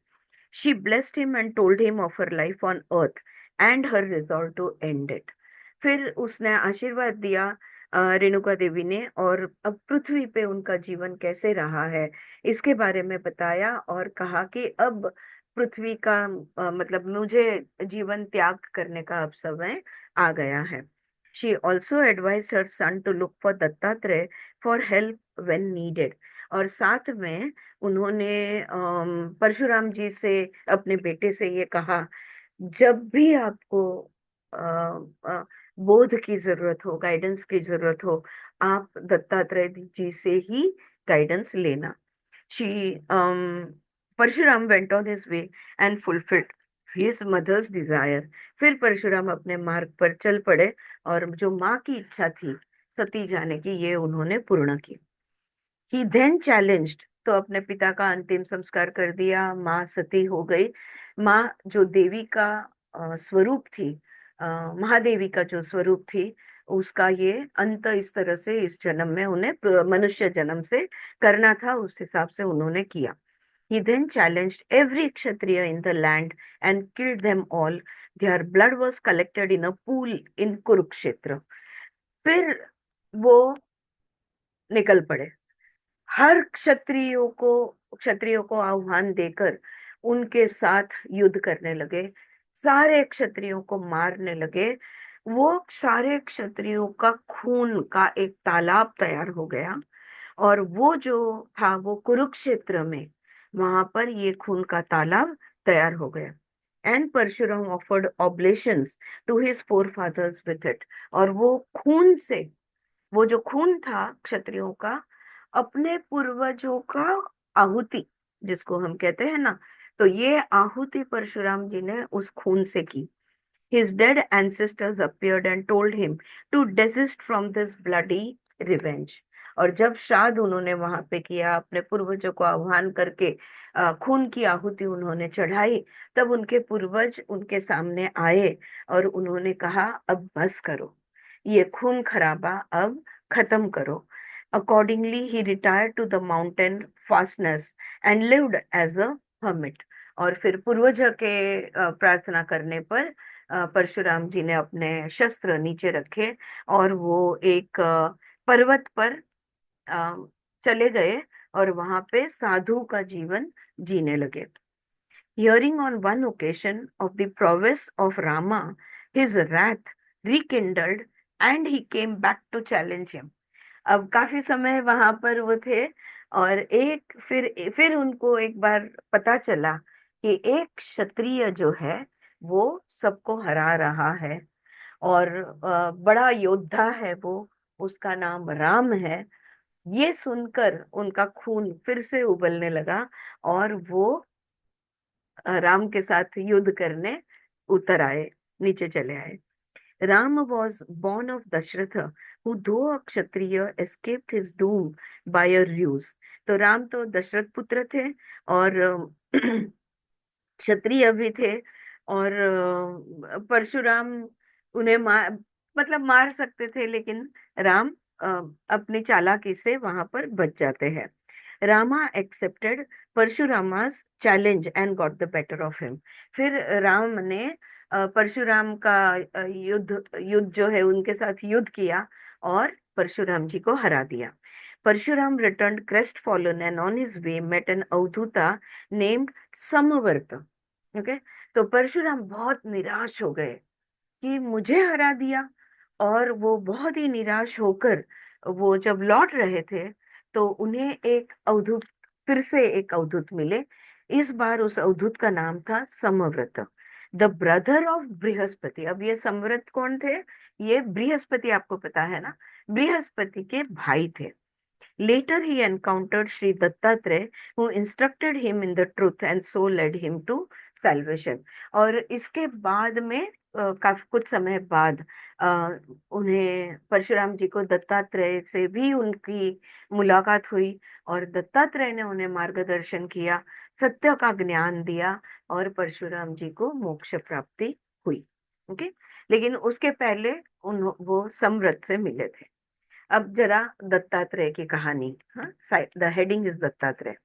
She blessed him and told him of her life on earth and her resolve to end it. फिर उसने आशीर्वाद दिया रेणुका देवी ने, और अब पृथ्वी पे उनका जीवन कैसे रहा है इसके बारे में बताया और कहा कि अब पृथ्वी का मतलब मुझे जीवन त्याग करने का अब समय आ गया है। She also advised her son to look for Dattatreya for help when needed. और साथ में उन्होंने परशुराम जी से, अपने बेटे से ये कहा, जब भी आपको अ, अ, बोध की जरूरत हो, गाइडेंस की जरूरत हो, आप दत्तात्रेय जी से ही गाइडेंस लेना। She Parashuram went on his way and fulfilled his mother's desire. फिर परशुराम अपने मार्ग पर चल पड़े और जो माँ की इच्छा थी सती जाने की, ये उन्होंने पूर्ण की। ही देन चैलेंज्ड, तो अपने पिता का अंतिम संस्कार कर दिया, माँ सती हो गई। माँ जो देवी का स्वरूप थी, महादेवी का जो स्वरूप थी, उसका ये अंत इस तरह से इस जन्म में उन्हें मनुष्य जन्म से करना था, उस हिसाब से उन्होंने किया। He then challenged every Kshatriya in the land and killed them all. Their blood was collected in a pool in Kurukshetra. फिर वो निकल पड़े, हर क्षत्रियों को आह्वान देकर उनके साथ युद्ध करने लगे, सारे क्षत्रियों को मारने लगे। वो सारे क्षत्रियों का खून का एक तालाब तैयार हो गया, और वो जो था वो कुरुक्षेत्र में, वहां पर ये खून का तालाब तैयार हो गया। And Parashuram offered oblations to his forefathers with it. और वो खून से, वो जो खून था क्षत्रियों का, अपने पूर्वजों का आहुति जिसको हम कहते हैं ना, तो ये आहुति परशुराम जी ने उस खून से की। His dead ancestors appeared and told him to desist from this bloody revenge. और जब श्राद्ध उन्होंने वहां पे किया, अपने पूर्वजों को आह्वान करके खून की आहुति उन्होंने चढ़ाई, तब उनके पूर्वज उनके सामने आए और उन्होंने कहा, अब बस करो, ये खून खराबा अब खत्म करो। Accordingly, he retired to the mountain fastness and lived as a hermit. और फिर पूर्वज के प्रार्थना करने पर परशुराम जी ने अपने शस्त्र नीचे रखे और वो एक पर्वत पर अ, चले गए और वहां पे साधु का जीवन जीने लगे। Hearing on one occasion of the prowess of Rama, his wrath rekindled and he came back to challenge him. अब काफी समय वहां पर वो थे, और एक फिर उनको एक बार पता चला कि एक क्षत्रिय जो है वो सबको हरा रहा है, और बड़ा योद्धा है वो, उसका नाम राम है। ये सुनकर उनका खून फिर से उबलने लगा और वो राम के साथ युद्ध करने उतर आए, नीचे चले आए। Ram was born of Dashratha, who though a Kshatriya escaped his doom by a ruse. तो राम तो दशरथ पुत्र थे और क्षत्रिय भी थे, और परशुराम उन्हें मतलब मार सकते थे, लेकिन राम अ, अपनी चालाकी से वहां पर बच जाते हैं। Rama accepted Parashurama's challenge and got the better of him. फिर राम ने परशुराम का युद्ध युद्ध जो है उनके साथ युद्ध किया और परशुराम जी को हरा दिया। Parashuram return crestfallen and on his way met an Avadhuta named Samvarta. Okay, तो परशुराम बहुत निराश हो गए कि मुझे हरा दिया, और वो बहुत ही निराश होकर वो जब लौट रहे थे तो उन्हें एक अवधूत, फिर से एक अवधूत मिले। इस बार उस अवधूत का नाम था समव्रत, द ब्रदर ऑफ बृहस्पति। अब ये समव्रत कौन थे? ये बृहस्पति, आपको पता है ना, बृहस्पति के भाई थे। Later he encountered Sri Dattatreya, who instructed him in the truth and so led him to salvation. और इसके बाद में काफी कुछ समय बाद अ, उन्हें परशुराम जी को दत्तात्रेय से भी उनकी मुलाकात हुई, और दत्तात्रेय ने उन्हें मार्गदर्शन किया, सत्य का ज्ञान दिया, और परशुराम जी को मोक्ष प्राप्ति हुई। ओके, लेकिन उसके पहले वो समव्रत से मिले थे। अब जरा दत्तात्रेय की कहानी, हाँ, the heading is Dattatreya.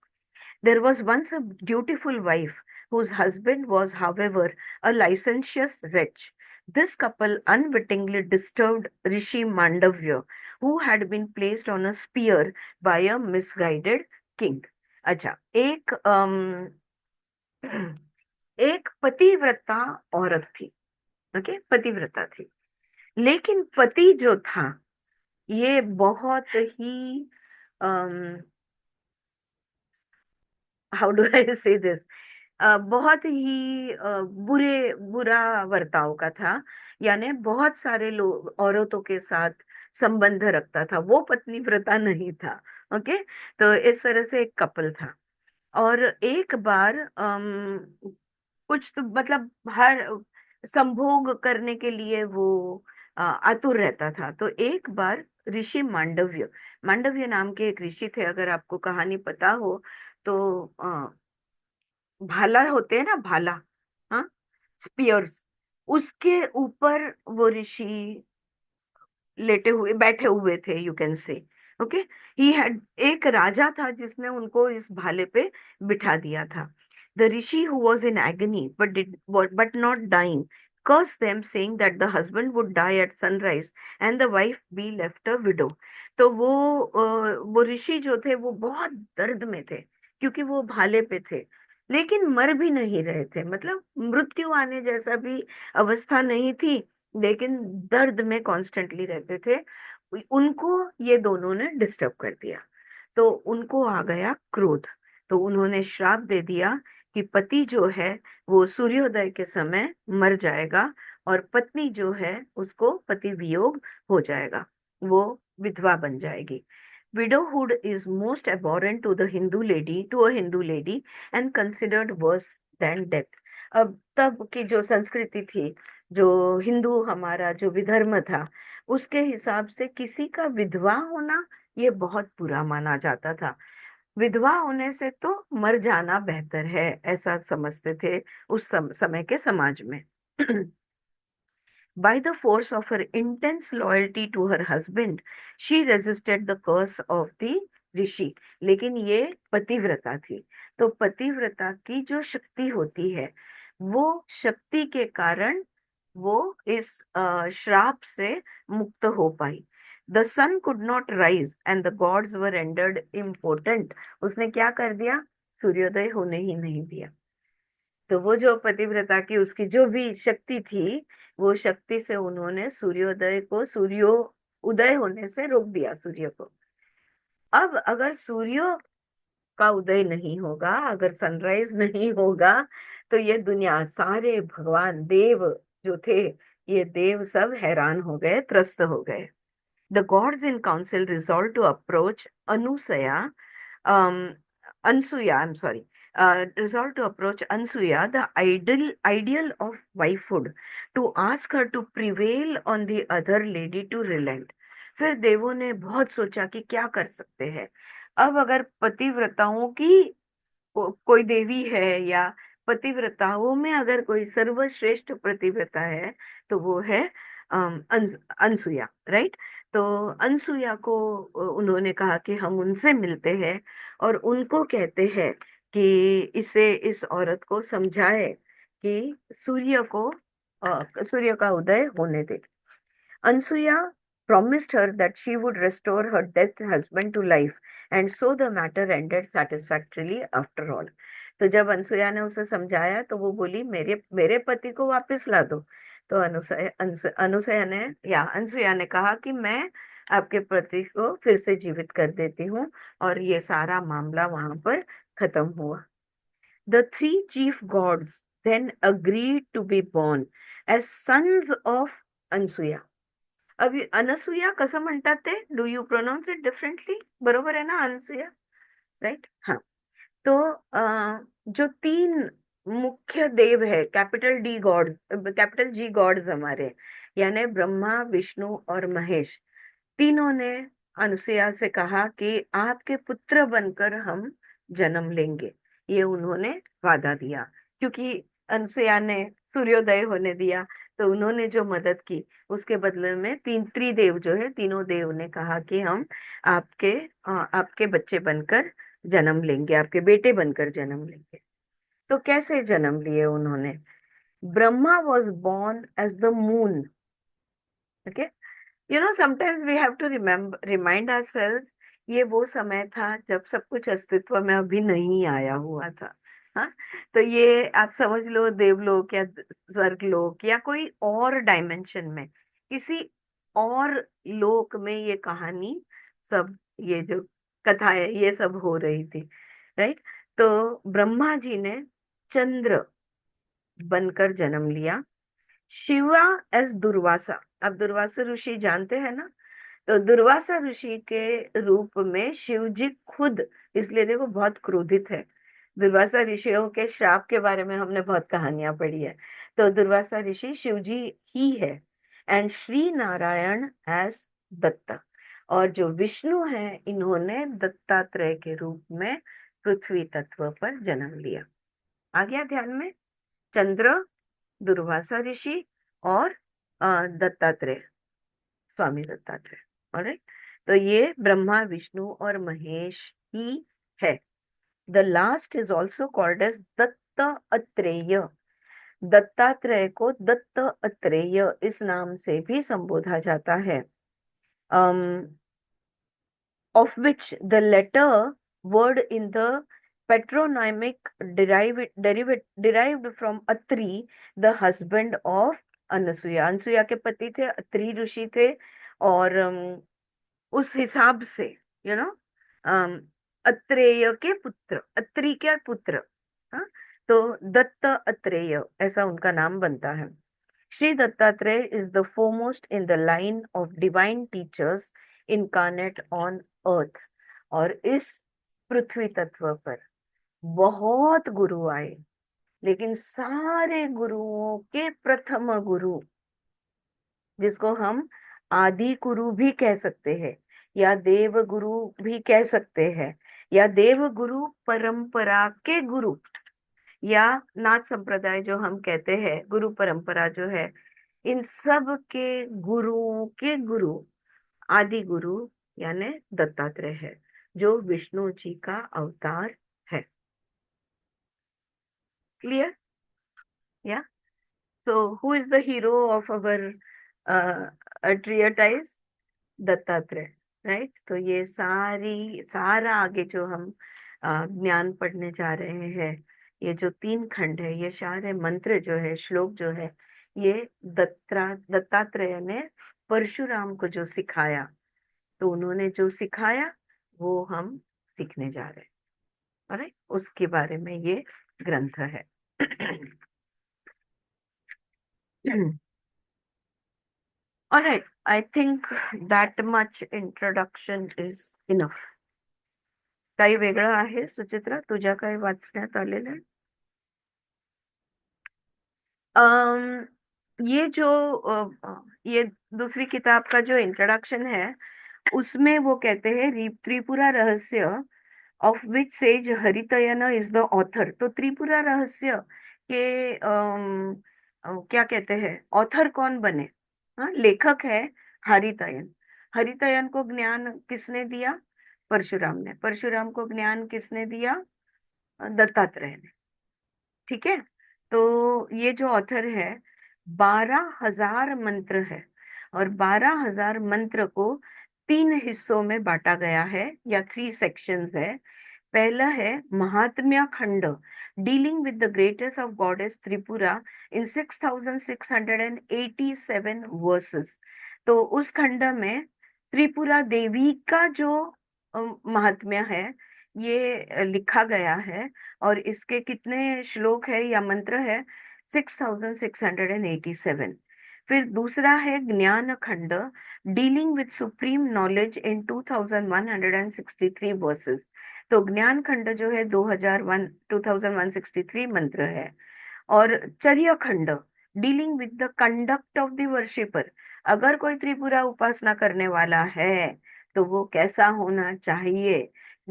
There was once a beautiful wife whose husband was, however, a licentious wretch. This couple unwittingly disturbed Rishi Mandavya, who had been placed on a spear by a misguided king. अच्छा, एक पतिव्रता औरत थी। Okay, पतिव्रता थी, लेकिन पति जो था ये बहुत ही हाउ डू आई से दिस, बहुत ही बुरा वर्ताव का था। यानी बहुत सारे लोग औरतों के साथ संबंध रखता था, वो पत्नी व्रता नहीं था। ओके, तो इस तरह से एक कपल था। और एक बार कुछ तो मतलब हर संभोग करने के लिए वो आतुर रहता था। तो एक बार ऋषि मांडव्य, मांडव्य नाम के एक ऋषि थे, अगर आपको कहानी पता हो तो भाला होते हैं ना, भाला, हाँ, स्पीयर्स, उसके ऊपर वो ऋषि लेटे हुए बैठे हुए थे, you can say. Okay, he had, एक राजा था जिसने उनको इस भाले पे बिठा दिया था। The rishi who was in agony but not dying cursed them saying that the husband would die at sunrise and the wife be left a widow। तो वो ऋषि जो थे वो बहुत दर्द में थे, क्योंकि वो भाले पे थे, लेकिन मर भी नहीं रहे थे, मतलब मृत्यु आने जैसा भी अवस्था नहीं थी, लेकिन दर्द में कॉन्स्टेंटली रहते थे। उनको ये दोनों ने डिस्टर्ब कर दिया, तो उनको आ गया क्रोध। तो उन्होंने श्राप दे दिया कि पति जो है वो सूर्योदय के समय मर जाएगा, और पत्नी जो है उसको पति वियोग हो जाएगा, वो विधवा बन जाएगी। Widowhood is most abhorrent to the Hindu lady, to a Hindu lady, and considered worse than death। अब तब की जो संस्कृति थी, जो हिंदू हमारा जो विधर्म था, उसके हिसाब से किसी का विधवा होना ये बहुत बुरा माना जाता था। विधवा होने से तो मर जाना बेहतर है, ऐसा समझते थे उस समय के समाज में। By the force of her intense loyalty to her husband, she resisted the curse of the ऋषि। लेकिन ये पतिव्रता थी, तो पतिव्रता की जो शक्ति होती है, वो शक्ति के कारण वो इस श्राप से मुक्त हो पाई। The sun could not rise and the gods were rendered important. उसने क्या कर दिया? सूर्योदय होने ही नहीं दिया। तो वो जो पतिव्रता की उसकी जो भी शक्ति थी, वो शक्ति से उन्होंने सूर्योदय को, सूर्यो उदय होने से रोक दिया, सूर्य को। अब अगर सूर्य का उदय नहीं होगा, अगर सनराइज नहीं होगा, तो ये दुनिया, सारे भगवान देव जो थे, ये देव सब हैरान हो गए, त्रस्त हो गए। The gods in council resolve to approach Anusuya, um, Ansuya, I'm sorry, resolved to approach Ansuya, the ideal of wifehood, to ask her to prevail on the other lady to relent. फिर देवों ने बहुत सोचा कि क्या कर सकते हैं। अब अगर पतिव्रताओं की कोई देवी है, या पतिव्रताओं में अगर कोई सर्वश्रेष्ठ पतिव्रता है, तो वो है अनसुया, राइट। तो अनसुया को उन्होंने कहा कि हम उनसे मिलते हैं और उनको कहते हैं कि इसे, इस औरत को समझाए कि सूर्य का उदय होने दे। Ansuya promised her that she would restore her dead husband to life, and so the matter ended satisfactorily after all. तो जब अनसुया ने उसे समझाया तो वो बोली, मेरे मेरे पति को वापस ला दो। तो अनुसया ने, या अनसुया ने कहा कि मैं आपके पति को फिर से जीवित कर देती हूँ, और ये सारा मामला वहां पर खत्म हुआ। The three chief gods then agreed to be born as sons of Ansuya. अभी अनसुया कसं म्हणतात ते, do you pronounce it differently, बरोबर है ना, अनसुया, राइट? हाँ। तो जो तीन मुख्य देव है, capital D god, capital G gods हमारे, यानी ब्रह्मा, विष्णु और महेश, तीनों ने अनुसुया से कहा कि आपके पुत्र बनकर हम जन्म लेंगे। ये उन्होंने वादा दिया, क्योंकि अनुसुया ने सूर्योदय होने दिया, तो उन्होंने जो मदद की उसके बदले में तीन त्रिदेव जो है, तीनों देव ने कहा कि हम आपके बच्चे बनकर जन्म लेंगे, आपके बेटे बनकर जन्म लेंगे। तो कैसे जन्म लिए उन्होंने? Brahma was born as the moon. Okay, you know, sometimes we have to remind ourselves, ये वो समय था जब सब कुछ अस्तित्व में अभी नहीं आया हुआ था। हाँ, तो ये आप समझ लो, देवलोक या स्वर्ग लोक या कोई और डायमेंशन में, किसी और लोक में ये कहानी, सब ये जो कथा है ये सब हो रही थी, राइट। तो ब्रह्मा जी ने चंद्र बनकर जन्म लिया, शिवा एस दुर्वासा। अब दुर्वासा ऋषि जानते हैं ना, तो दुर्वासा ऋषि के रूप में शिव जी खुद, इसलिए देखो बहुत क्रोधित है। दुर्वासा ऋषियों के श्राप के बारे में हमने बहुत कहानियां पढ़ी है। तो दुर्वासा ऋषि शिव जी ही है, एंड श्री नारायण एज दत्ता, और जो विष्णु है, इन्होंने दत्तात्रेय के रूप में पृथ्वी तत्व पर जन्म लिया। आ गया ध्यान में? चंद्र, दुर्वासा ऋषि और दत्तात्रेय, स्वामी दत्तात्रेय, ऑलराइट। तो ये ब्रह्मा, विष्णु और महेश ही है। The last is also called as Datta Atreya. Dattatreya को दत्त अत्रेय इस नाम से भी संबोधा जाता है, of which the letter word in the patronymic derived from Atri, the husband of Anasuya. Anasuya के पति थे, अत्रि ऋषि थे, और उस हिसाब से, यू नो, अत्रेय के पुत्र, अत्रि के पुत्र, हाँ, तो दत्त अत्रेय ऐसा उनका नाम बनता है। Shri Dattatreya is the foremost in the line of divine teachers incarnate on earth. और इस पृथ्वी तत्व पर बहुत गुरु आए, लेकिन सारे गुरुओं के प्रथम गुरु, जिसको हम आदि गुरु भी कह सकते हैं, या देव गुरु भी कह सकते हैं, या देव गुरु परंपरा के गुरु, या नाथ संप्रदाय जो हम कहते हैं, गुरु परंपरा जो है, इन सब के गुरुओं के गुरु, आदि गुरु यानी दत्तात्रेय है, जो विष्णु जी का अवतार है। क्लियर? या, so who is the hero of our treatise? Dattatreya, right. तो ये सारा आगे जो हम ज्ञान पढ़ने जा रहे हैं, ये जो तीन खंड है, ये सारे मंत्र जो है, श्लोक जो है, ये दत्तात्रेय ने परशुराम को जो सिखाया, तो उन्होंने जो सिखाया वो हम सीखने जा रहे हैं, राइट। उसके बारे में ये ग्रंथ है। All right, I think that much introduction is enough. काही वेगळं आहे सुचित्रा, तुझ्या काही वाचण्यात आलेलं आहे? ये जो ये दूसरी किताब का जो इंट्रोडक्शन है, उसमें वो कहते हैं Tripura Rahasya of which sage Haritayana is the author. तो त्रिपुरा रहस्य के क्या कहते हैं, ऑथर कौन बने? हाँ, लेखक है हरितयन। हरितयन को ज्ञान किसने दिया? परशुराम ने। परशुराम को ज्ञान किसने दिया? दत्तात्रेय ने। ठीक है। तो ये जो ऑथर है, 12,000 मंत्र है, और 12,000 मंत्र को 3 हिस्सों में बांटा गया है, या 3 सेक्शंस है। पहला है महात्म्य खंड, dealing with the greatest of goddess Tripura in 6,687 versus. तो उस खंड में त्रिपुरा देवी का जो महात्म्य है, ये लिखा गया है। और इसके कितने श्लोक है या मंत्र है? 6,687। फिर दूसरा है ज्ञान खंड, dealing with supreme knowledge in 2,163 versus. तो ज्ञान खंड जो है 2163 मंत्र है। और चर्या खंड, dealing with the conduct of the worshipper. अगर कोई त्रिपुरा उपासना करने वाला है तो वो कैसा होना चाहिए,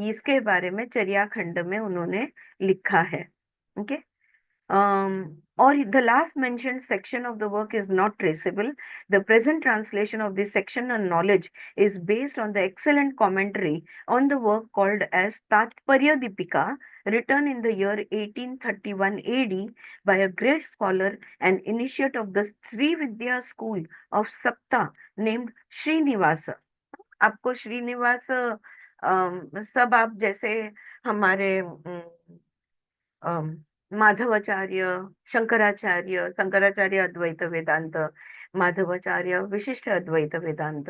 इसके बारे में चर्या खंड में उन्होंने लिखा है। Okay. or the last mentioned section of the work is not traceable. The present translation of this section on knowledge is based on the excellent commentary on the work called as Tatparya Dipika, written in the year 1831 AD by a great scholar and initiate of the Sri Vidya school of Sapta named Srinivasa. आपको श्रीनिवास सब आप जैसे हमारे माधवाचार्य, शंकराचार्य, शंकराचार्य अद्वैत वेदांत, माधवाचार्य विशिष्ट अद्वैत वेदांत,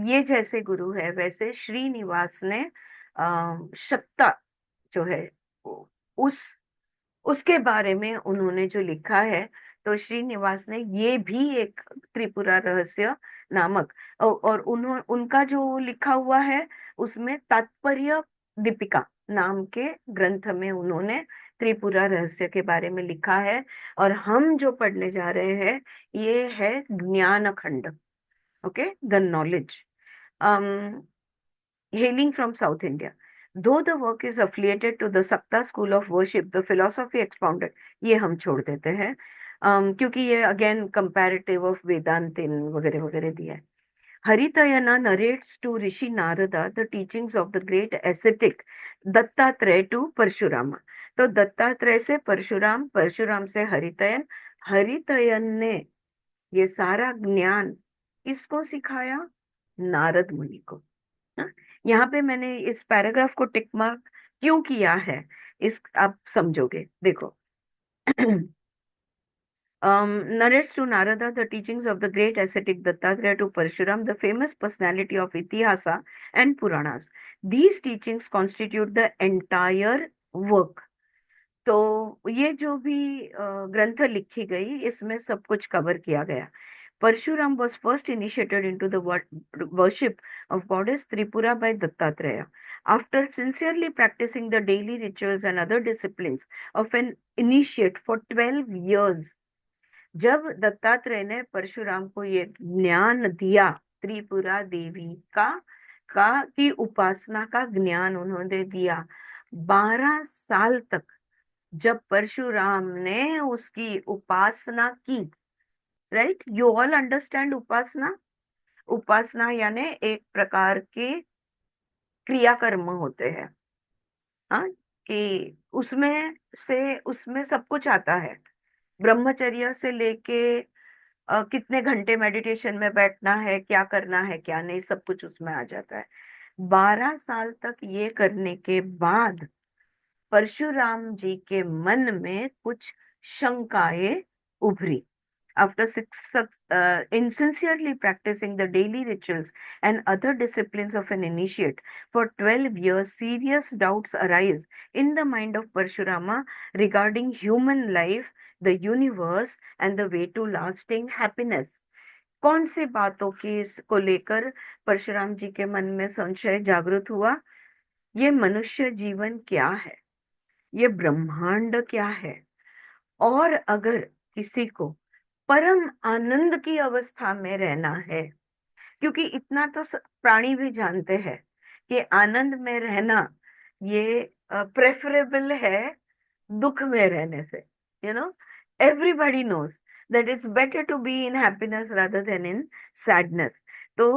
ये जैसे गुरु है, वैसे श्रीनिवास ने सत्ता जो है उस उसके बारे में उन्होंने जो लिखा है। तो श्रीनिवास ने ये भी एक त्रिपुरा रहस्य नामक, और उनका जो लिखा हुआ है उसमें तात्पर्य दीपिका नाम के ग्रंथ में उन्होंने त्रिपुरा रहस्य के बारे में लिखा है। और हम जो पढ़ने जा रहे हैं ये है ज्ञान खंड। Okay, the knowledge, hailing from South India. Though the work is affiliated to the Sakta school of worship, the philosophy expounded, ये हम छोड़ देते हैं, क्योंकि ये अगेन कंपैरेटिव ऑफ वेदांतिन वगैरह वगैरह दिया है। हरितयना narrates to Rishi Narada the teachings of the great ascetic Dattatreya to परशुरामा। तो दत्तात्रेय से परशुराम, परशुराम से हरितयन, हरितयन ने ये सारा ज्ञान किसको सिखाया? नारद मुनि को। हाँ? यहाँ पे मैंने इस पैराग्राफ को टिक मार्क क्यों किया है, इस आप समझोगे। देखो, narrates to Narada the teachings of the great ascetic Dattatreya to Parshuram, the famous personality of Itihasa and Puranas. These teachings constitute the entire work. तो ये जो भी ग्रंथ लिखी गई, इसमें सब कुछ कवर किया गया। Parshuram was first initiated into the worship of goddess Tripura by Dattatreya. After sincerely practicing the daily rituals and other disciplines of an initiate for 12 years, जब दत्तात्रेय ने परशुराम को ये ज्ञान दिया, त्रिपुरा देवी का की उपासना का ज्ञान उन्होंने दिया, 12 साल तक जब परशुराम ने उसकी उपासना की। राइट, यू ऑल अंडरस्टैंड उपासना? उपासना यानी एक प्रकार के क्रियाकर्म होते हैं, हाँ, कि उसमें सब कुछ आता है। ब्रह्मचर्य से लेके कितने घंटे मेडिटेशन में बैठना है, क्या करना है क्या नहीं, सब कुछ उसमें आ जाता है। 12 साल तक ये करने के बाद परशुराम जी के मन में कुछ शंकाएं उभरी। After insincerely practicing the daily rituals and other disciplines of an initiate for 12 years, serious doubts arise in the mind of Parshurama regarding human life, the universe, and the way to lasting happiness. कौन सी बातों की को लेकर परशुराम जी के मन में संशय जागृत हुआ? ये मनुष्य जीवन क्या है, ये ब्रह्मांड क्या है, और अगर किसी को परम आनंद की अवस्था में रहना है, क्योंकि इतना तो प्राणी भी जानते हैं कि आनंद में रहना ये प्रेफरेबल है दुख में रहने से, you know, everybody knows that it's better to be in happiness rather than in sadness. तो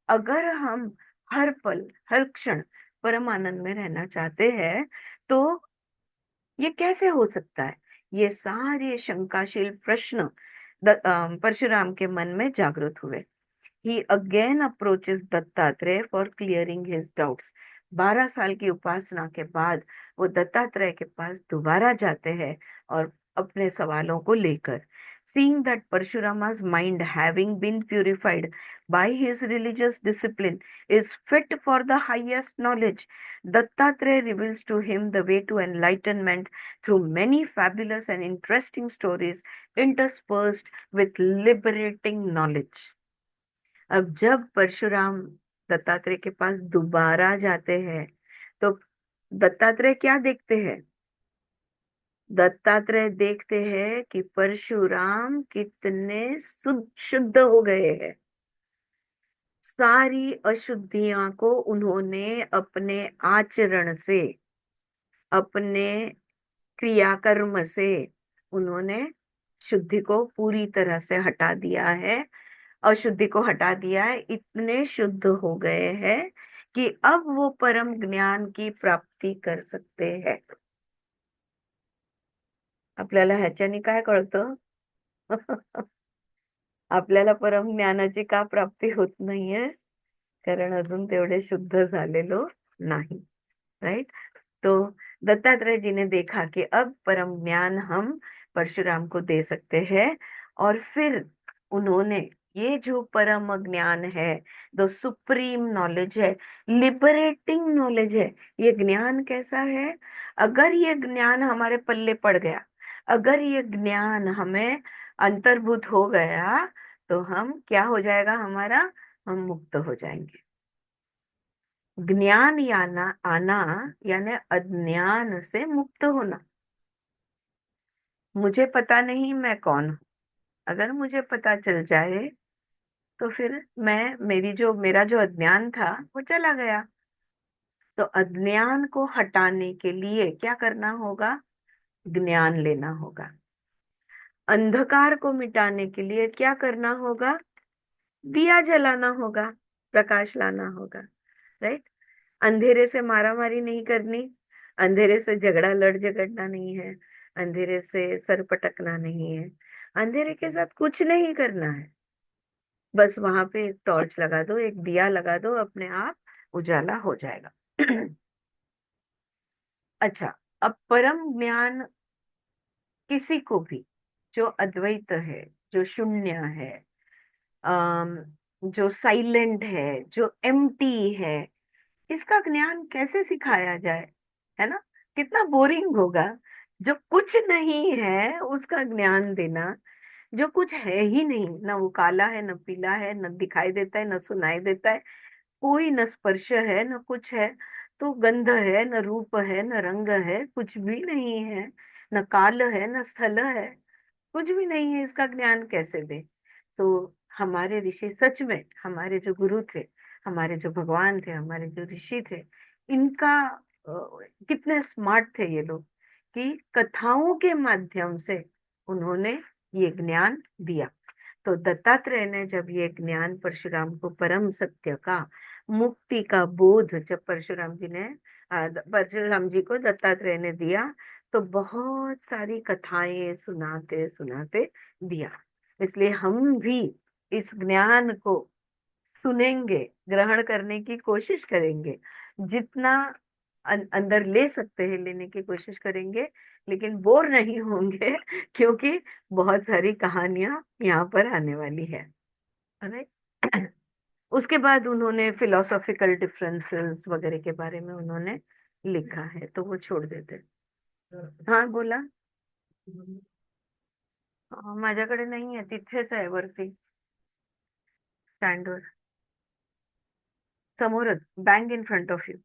अगर हम हर पल हर क्षण परम आनंद में रहना चाहते हैं, तो ये कैसे हो सकता है? ये सारे शंकाशील प्रश्न परशुराम के मन में जागृत हुए। He again approaches Dattatreya for clearing his doubts। 12 साल की उपासना के बाद वो दत्तात्रेय के पास दोबारा जाते हैं और अपने सवालों को लेकर, seeing that Parshurama's mind having been purified by his religious discipline is fit for the highest knowledge, Dattatreya reveals to him the way to enlightenment through many fabulous and interesting stories interspersed with liberating knowledge। अब जब परशुराम दत्तात्रेय के पास दोबारा जाते हैं, तो दत्तात्रेय क्या देखते हैं? दत्तात्रेय देखते हैं कि परशुराम कितने शुद्ध हो गए हैं। सारी अशुद्धियां को उन्होंने अपने आचरण से, अपने क्रियाकर्म से उन्होंने शुद्धि को पूरी तरह से हटा दिया है, अशुद्धि को हटा दिया है। इतने शुद्ध हो गए हैं कि अब वो परम ज्ञान की प्राप्ति कर सकते हैं। आपल्याला ह्याच्याने काय कळतं? आपल्याला परम ज्ञानाची का प्राप्ती होत नाहीये? कारण अजून तेवढे शुद्ध झालेलो नाही, राइट? तो दत्तात्रेय जी ने देखा कि अब परम ज्ञान हम परशुराम को दे सकते हैं, और फिर उन्होंने ये जो परम ज्ञान है, जो सुप्रीम नॉलेज है, लिबरेटिंग नॉलेज है, ये ज्ञान कैसा है? अगर ये ज्ञान हमारे पल्ले पड़ गया, अगर ये ज्ञान हमें अंतर्भूत हो गया, तो हम क्या हो जाएगा हमारा? हम मुक्त हो जाएंगे। ज्ञान याना आना यानी अज्ञान से मुक्त होना। मुझे पता नहीं मैं कौन हूं, अगर मुझे पता चल जाए तो फिर मेरा जो अज्ञान था वो चला गया। तो अज्ञान को हटाने के लिए क्या करना होगा? ज्ञान लेना होगा। अंधकार को मिटाने के लिए क्या करना होगा? दिया जलाना होगा, प्रकाश लाना होगा, राइट? अंधेरे से मारामारी नहीं करनी, अंधेरे से लड़ झगड़ना नहीं है, अंधेरे से सर पटकना नहीं है, अंधेरे के साथ कुछ नहीं करना है। बस वहां पे एक टॉर्च लगा दो, एक दिया लगा दो, अपने आप उजाला हो जाएगा। अच्छा, अब परम ज्ञान किसी को भी, जो अद्वैत है, जो शून्य है, अम, जो साइलेंट है, जो एम्प्टी है, इसका ज्ञान कैसे सिखाया जाए? है ना? कितना बोरिंग होगा जो कुछ नहीं है उसका ज्ञान देना। जो कुछ है ही नहीं, ना वो काला है, न पीला है, न दिखाई देता है, न सुनाई देता है, कोई न स्पर्श है न कुछ है, तो गंध है न रूप है न रंग है, कुछ भी नहीं है, न काल है न स्थल है, कुछ भी नहीं है, इसका ज्ञान कैसे दे? तो हमारे ऋषि सच में, हमारे जो गुरु थे, हमारे जो भगवान थे, हमारे जो ऋषि थे, इनका कितने स्मार्ट थे ये लोग कि कथाओं के माध्यम से उन्होंने ये ज्ञान दिया। तो दत्तात्रेय ने जब ये ज्ञान परशुराम को, परम सत्य का, मुक्ति का बोध जब परशुराम जी को दत्तात्रेय ने दिया, तो बहुत सारी कथाएं सुनाते सुनाते दिया। इसलिए हम भी इस ज्ञान को सुनेंगे, ग्रहण करने की कोशिश करेंगे, जितना अंदर ले सकते हैं लेने की कोशिश करेंगे, लेकिन बोर नहीं होंगे क्योंकि बहुत सारी कहानियां यहाँ पर आने वाली है। Alright? उसके बाद उन्होंने फिलोसॉफिकल डिफरेंसेस वगैरह के बारे में उन्होंने लिखा है, तो वो छोड़ देते। हाँ बोला। माझ्याकडे नाही आहे, तिथेच आहे वरती स्टँडवर, समोरच, bag in front of you.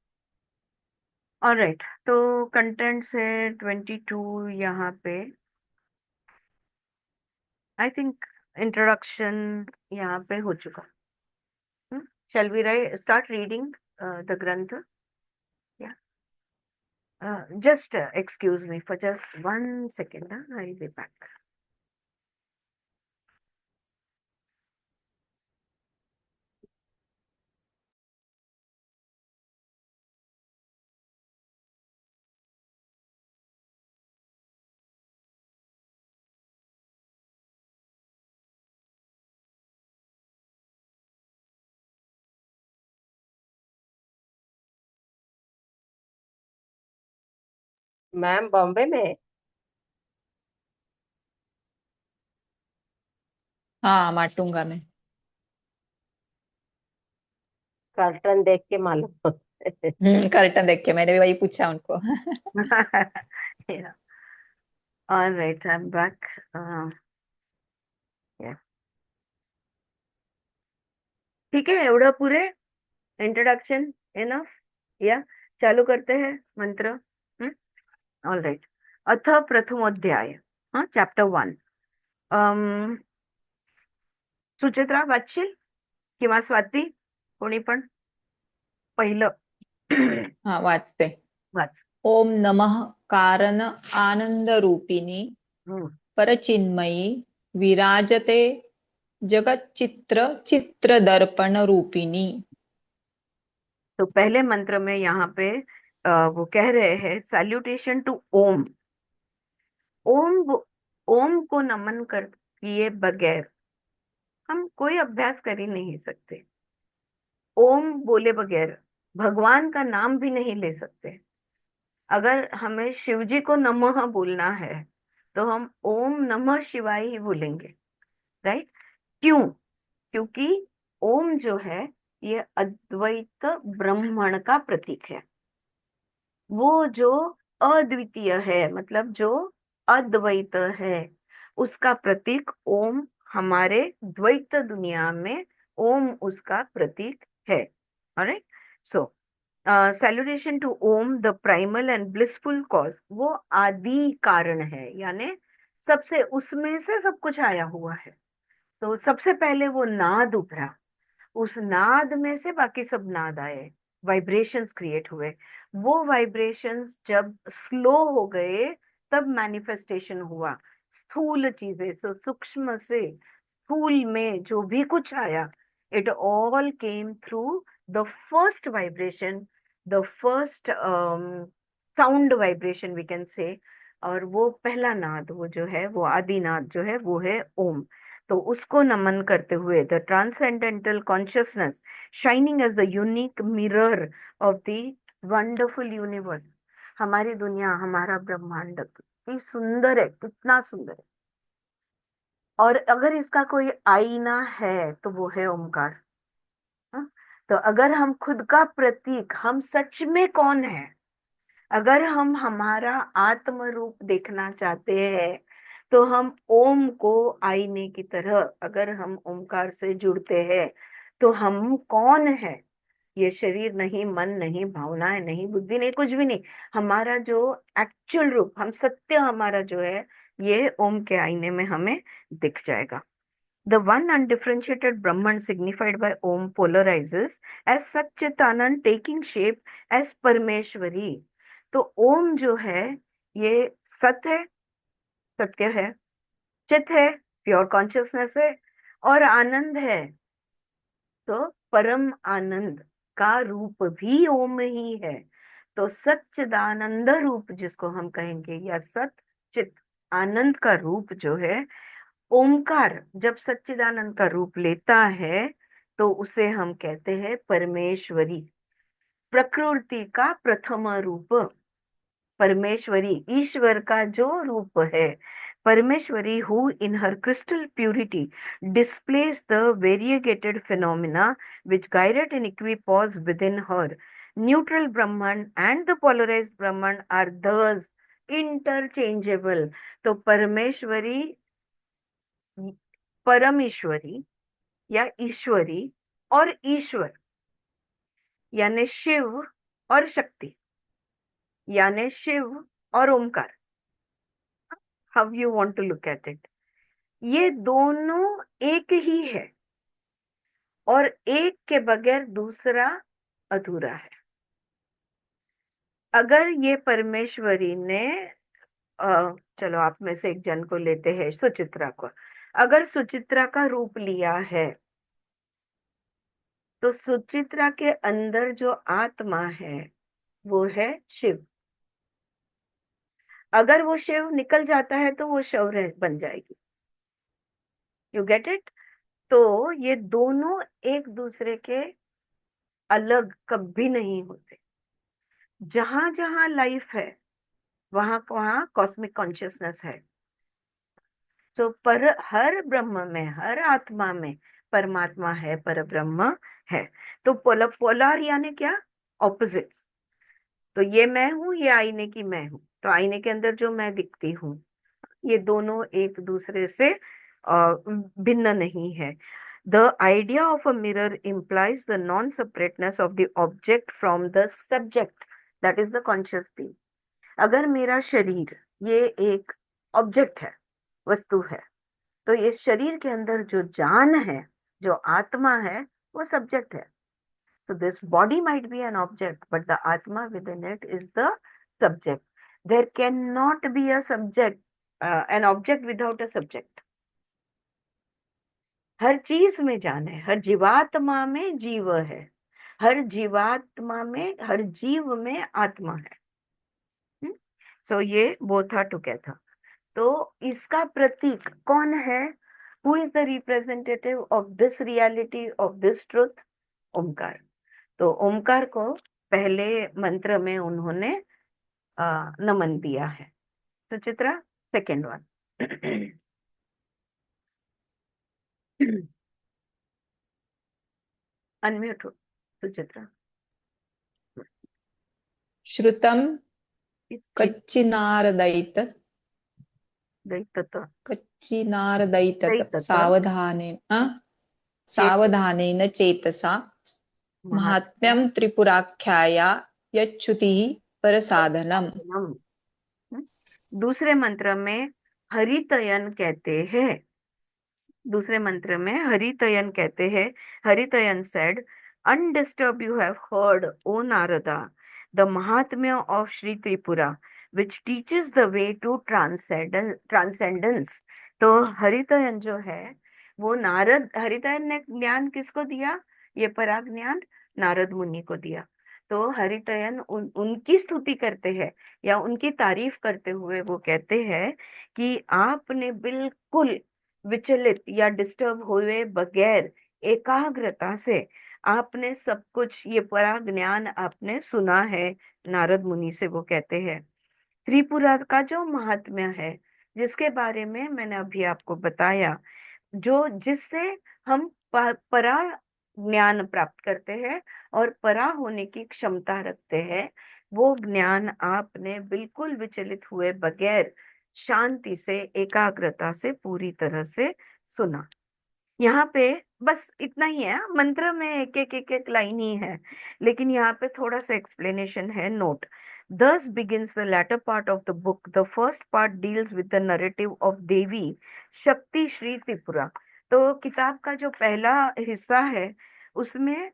Alright, तो कंटेंट्स है 22 यहाँ पे। आई थिंक इंट्रोडक्शन यहाँ पे हो चुका। Shall we start reading the ग्रंथ? या just excuse me for just 1 second, I'll be back. Ma'am Bombay में? हाँ, माटूंगा मैं। कर्टन देख के मालूम। कर्टन देख के मैंने भी वही पूछा उनको। Yeah. All right, I'm back. Yeah. ठीक है, एवढं पुरे इंट्रोडक्शन इनफ? या चालू करते हैं मंत्र? All right. अथ प्रथमोध्याय, हाँ, चॅप्टर 1। सुचित्रा वाचशील किंवा स्वाती, कोणी पण पहिलं? हाँ, वाचते। वाच। ओम नमः कारण आनंद रूपिणी हम्म, परचिन्मयी विराजते जगत चित्र चित्र दर्पण रूपिणी। तो पहले मंत्र में यहाँ पे वो कह रहे हैं सैल्यूटेशन टू ओम। ओम को नमन कर किए बगैर हम कोई अभ्यास कर ही नहीं सकते। ओम बोले बगैर भगवान का नाम भी नहीं ले सकते। अगर हमें शिव जी को नमः बोलना है तो हम ओम नमः शिवाय ही बोलेंगे। राइट? क्यों? क्योंकि ओम जो है ये अद्वैत ब्रह्मण का प्रतीक है। वो जो अद्वितीय है, मतलब जो अद्वैत है, उसका प्रतीक ओम हमारे द्वैत दुनिया में ओम उसका प्रतीक है। Alright, so salutation to Om the primal and blissful cause. वो आदि कारण है, यानी सबसे उसमें से सब कुछ आया हुआ है। तो सबसे पहले वो नाद उभरा, उस नाद में से बाकी सब नाद आए, वाइब्रेशंस क्रिएट हुए। वो वाइब्रेशंस जब स्लो हो गए तब मैनिफेस्टेशन हुआ। स्थूल चीजें, तो सूक्ष्म से स्थूल में जो भी कुछ आया, it all came through the first vibration, the first sound vibration we can say. और वो पहला नाद, वो जो है, वो आदि नाद जो है, वो है ओम। तो उसको नमन करते हुए the transcendental consciousness shining as the unique mirror of the wonderful universe. हमारी दुनिया, हमारा ब्रह्मांड कितनी सुंदर है, कितना सुंदर है। और अगर इसका कोई आईना है तो वो है ओमकार। हाँ? तो अगर हम खुद का प्रतीक, हम सच में कौन है, अगर हम हमारा आत्म रूप देखना चाहते हैं तो हम ओम को आईने की तरह, अगर हम ओमकार से जुड़ते हैं तो हम कौन है? ये शरीर नहीं, मन नहीं, भावनाएं नहीं, बुद्धि नहीं, कुछ भी नहीं। हमारा जो एक्चुअल रूप, हम सत्य हमारा जो है, ये ओम के आईने में हमें दिख जाएगा। The one undifferentiated Brahman signified by Om polarizes as Satchitanand taking shape as Parmeshwari। तो ओम जो है ये सत है, सत्य है, चित है, प्योर कॉन्शियसनेस है, और आनंद है। तो परम आनंद का रूप भी ओम ही है। तो सच्चिदानंद रूप जिसको हम कहेंगे, या सत चित आनंद का रूप जो है, ओमकार जब सच्चिदानंद का रूप लेता है तो उसे हम कहते हैं परमेश्वरी। प्रकृति का प्रथम रूप परमेश्वरी, ईश्वर का जो रूप है। Parameshwari who in her crystal purity displays the variegated phenomena which guided and equipoise within her. Neutral Brahman and the polarized Brahman are thus interchangeable। तो परमेश्वरी, परमेश्वरी या ईश्वरी, और ईश्वर यानी शिव और शक्ति, यानी शिव और Omkar, how you want to look at it, ये दोनों एक ही है और एक के बगैर दूसरा अधूरा है। अगर ये परमेश्वरी ने चलो आप में से एक जन को लेते हैं, सुचित्रा को, अगर सुचित्रा का रूप लिया है तो सुचित्रा के अंदर जो आत्मा है वो है शिव। अगर वो शिव निकल जाता है तो वो शव बन जाएगी। You get it? तो ये दोनों एक दूसरे के अलग कभी नहीं होते। जहां जहां लाइफ है वहां वहां कॉस्मिक कॉन्शियसनेस है। तो पर हर ब्रह्म में, हर आत्मा में परमात्मा है, पर ब्रह्म है। तो पोलर यानी क्या? ऑपोजिट्स। तो ये मैं हूं, ये आईने की मैं हूं, तो आईने के अंदर जो मैं दिखती हूँ, ये दोनों एक दूसरे से भिन्न नहीं है। The idea of a mirror implies the non separateness of the object from the subject, that is the conscious being. अगर मेरा शरीर ये एक ऑब्जेक्ट है, वस्तु है, तो ये शरीर के अंदर जो जान है, जो आत्मा है, वो सब्जेक्ट है। So this body might be an object, but the Atma within it is the subject. There cannot be a subject, an object without a subject. हर चीज में जान है, हर जीवात्मा में जीव है, हर जीवात्मा में, हर जीव में आत्मा है। सो ये बोथ आर टुगेदर। तो इसका प्रतीक कौन है? Who is the representative of this reality, of this truth? Omkar. तो ओमकार को पहले मंत्र में उन्होंने नमन दिया है। Suchitra, second one. अनम्यूट हो सुचित्रा। श्रुतं इच्छित कच्चिनारदयित दैतत कच्चिनारदयितत दैतत चेत सावधानेन चेतसा महात्म्यम महात्म्यं त्रिपुराख्याया यच्छ्रुतिः परसाधनम्। साधनम। दूसरे मंत्र में हरितयन कहते हैं, दूसरे मंत्र में हरितयन कहते हैं। Haritayana said, undisturbed you have heard O Narada the mahatmya of Shri Tripura which teaches the way to transcendence. तो हरितयन जो है वो नारद, हरितयन ने ज्ञान किसको दिया? ये पराग ज्ञान नारद मुनि को दिया। तो हरितयन उनकी स्तुति करते हैं या उनकी तारीफ करते हुए वो कहते हैं कि आपने बिल्कुल विचलित या डिस्टर्ब हुए बगैर एकाग्रता से आपने सब कुछ, ये पराग ज्ञान आपने सुना है नारद मुनि से। वो कहते हैं त्रिपुरा का जो महात्म्य है, जिसके बारे में मैंने अभी आपको बताया, जो जिससे हम परा ज्ञान प्राप्त करते हैं और परा होने की क्षमता रखते हैं, वो ज्ञान आपने बिल्कुल विचलित हुए बगैर शांति से, एकाग्रता से, पूरी तरह से सुना। यहाँ पे बस इतना ही है, मंत्र में एक एक लाइन ही है, लेकिन यहाँ पे थोड़ा सा एक्सप्लेनेशन है। Note, thus begins the latter part of the book. The first part deals with the narrative of देवी शक्ति श्री त्रिपुरा। तो किताब का जो पहला हिस्सा है उसमें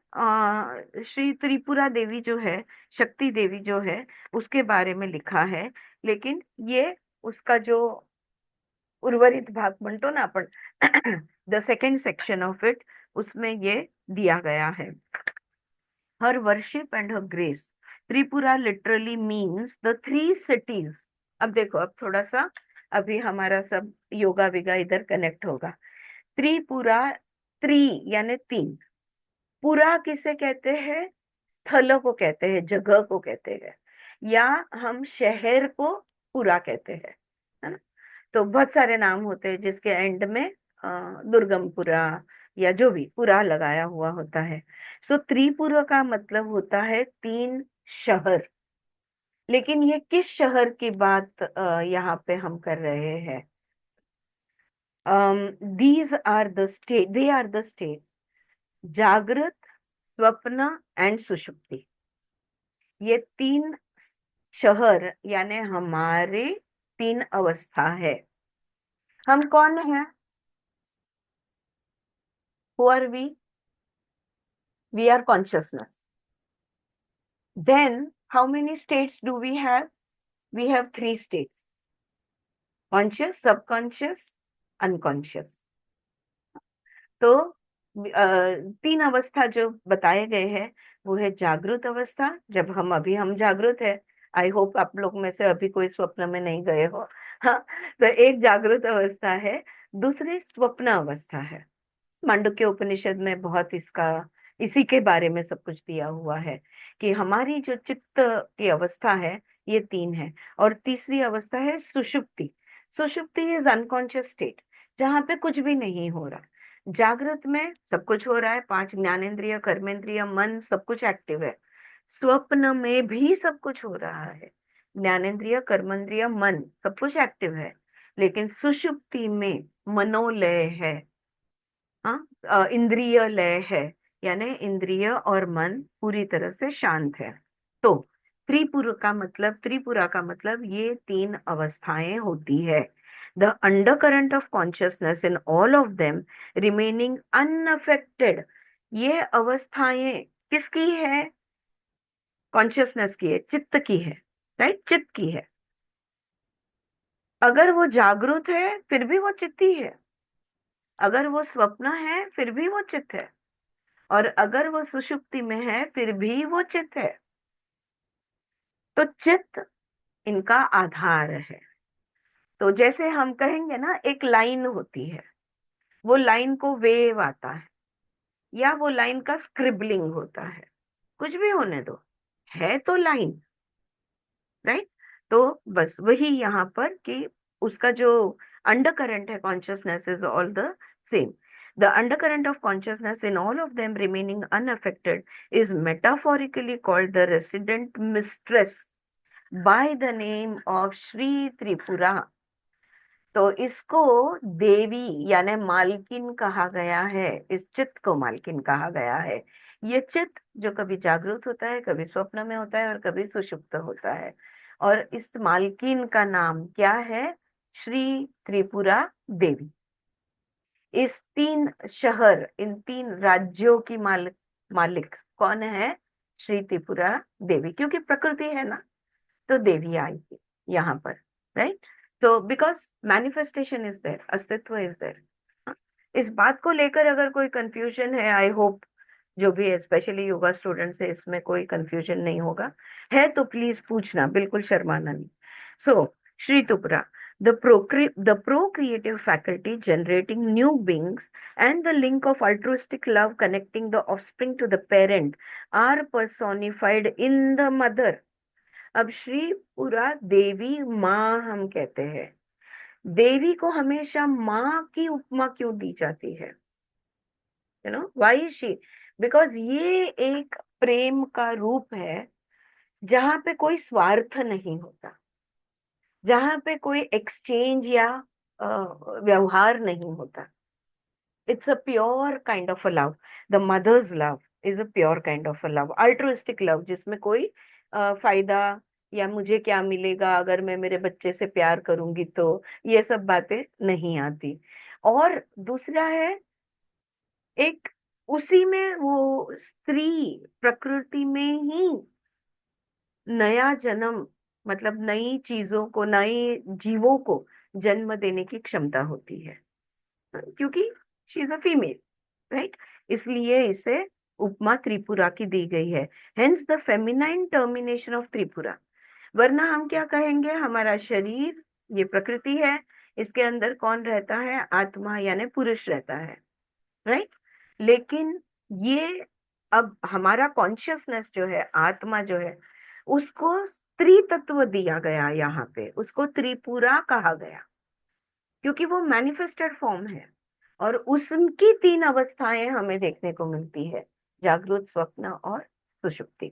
श्री त्रिपुरा देवी जो है, शक्ति देवी जो है, उसके बारे में लिखा है। लेकिन ये उसका जो उर्वरित भाग म्हणतो ना आपण, the second section of it, उसमें ये दिया गया है। Her worship and her grace. Tripura literally means the three cities. अब देखो, अब थोड़ा सा अभी हमारा सब योगा विगा इधर कनेक्ट होगा। त्रिपुरा, त्रि यानी तीन, पुरा किसे कहते हैं? स्थल को कहते हैं, जगह को कहते हैं, या हम शहर को पुरा कहते हैं, है ना? तो बहुत सारे नाम होते हैं जिसके एंड में दुर्गमपुरा या जो भी पुरा लगाया हुआ होता है। सो त्रिपुरा का मतलब होता है तीन शहर। लेकिन ये किस शहर की बात यहाँ पे हम कर रहे हैं? These are the state, they are the state जागृत, स्वप्न एंड सुषुप्ति। ये तीन शहर यानी हमारे तीन अवस्था है। हम कौन है? Who are we? We are consciousness. Then how many states do we have? We have three states: conscious, subconscious, unconscious. तो तीन अवस्था जो बताए गए हैं वो है जागृत अवस्था, जब हम जागृत है। आई होप आप लोग में से अभी कोई स्वप्न में नहीं गए हो। हाँ, तो एक जागृत अवस्था है, दूसरी स्वप्न अवस्था है। मांडुक्य उपनिषद में बहुत इसका इसी के बारे में सब कुछ दिया हुआ है कि हमारी जो चित्त की अवस्था है ये तीन है। और तीसरी अवस्था है सुषुप्ति। सुषुप्ति इज अनकॉन्शियस स्टेट, जहां पे कुछ भी नहीं हो रहा। जागृत में सब कुछ हो रहा है, पांच ज्ञानेंद्रिय, कर्मेंद्रिय, मन सब कुछ एक्टिव है। स्वप्न में भी सब कुछ हो रहा है, ज्ञानेंद्रिय, कर्मेंद्रिय, मन सब कुछ एक्टिव है। लेकिन सुषुप्ति में मनोलय है। हाँ, इंद्रिय लय है, यानी इंद्रिय और मन पूरी तरह से शांत है। तो त्रिपुरा का मतलब ये तीन अवस्थाएं होती है। The under current of consciousness in all of them remaining unaffected. ये अवस्थाएं किसकी है? कॉन्शियसनेस की है, चित्त की है। राइट, चित्त की है। अगर वो जागृत है फिर भी वो चित्त ही है, अगर वो स्वप्न है फिर भी वो चित्त है, और अगर वो सुषुप्ति में है फिर भी वो चित्त है। तो चित्त इनका आधार है। तो जैसे हम कहेंगे ना, एक लाइन होती है, वो लाइन को वेव आता है, या वो लाइन का स्क्रिबलिंग होता है, कुछ भी होने दो, है तो लाइन। राइट। तो बस वही यहाँ पर कि उसका जो अंडर करंट है consciousness is all the same. The under current of consciousness in all of them remaining unaffected is metaphorically called the resident mistress by the name of Shri Tripura. तो इसको देवी यानी मालकिन कहा गया है, इस चित्त को मालकिन कहा गया है। ये चित्त जो कभी जागृत होता है, कभी स्वप्न में होता है और कभी सुषुप्त होता है। और इस मालकिन का नाम क्या है? श्री त्रिपुरा देवी। इस तीन शहर, इन तीन राज्यों की मालिक कौन है? श्री त्रिपुरा देवी, क्योंकि प्रकृति है ना, तो देवी आएगी यहाँ पर। राइट। तो बिकॉज मैनिफेस्टेशन इज देयर, अस्तित्व इज देयर। इस बात को लेकर अगर कोई कंफ्यूजन है, आई होप जो भी है स्पेशली योगा स्टूडेंट से इसमें कोई कंफ्यूजन नहीं होगा। है तो प्लीज पूछना, बिल्कुल शर्माना नहीं। सो Shri Tripura, the procreative faculty generating new beings and the link of altruistic love connecting the offspring to the parent are personified in the mother। अब श्रीपुरा देवी माँ हम कहते हैं, देवी को हमेशा माँ की उपमा क्यों दी जाती है? Why she? बिकॉज ये एक प्रेम का रूप है जहां पे कोई स्वार्थ नहीं होता, जहां पे कोई एक्सचेंज या व्यवहार नहीं होता। It's a pure kind of a love. The mother's love is a pure kind of a love, altruistic love, जिसमें कोई फायदा या मुझे क्या मिलेगा अगर मैं मेरे बच्चे से प्यार करूंगी, तो ये सब बातें नहीं आती। और दूसरा है, एक उसी में वो स्त्री प्रकृति में ही नया जन्म, मतलब नई चीजों को, नए जीवों को जन्म देने की क्षमता होती है, क्योंकि she is a female. Right. इसलिए इसे उपमा त्रिपुरा की दी गई है, hence the feminine termination of Tripura. वरना हम क्या कहेंगे? हमारा शरीर ये प्रकृति है, इसके अंदर कौन रहता है? आत्मा यानी पुरुष रहता है। राइट। लेकिन ये अब हमारा कॉन्शियसनेस जो है, आत्मा जो है, उसको स्त्री तत्व दिया गया, यहाँ पे उसको त्रिपुरा कहा गया क्योंकि वो मैनिफेस्टेड फॉर्म है। और उसकी तीन अवस्थाएं हमें देखने को मिलती है: जागृत, स्वप्न और सुषुप्ति।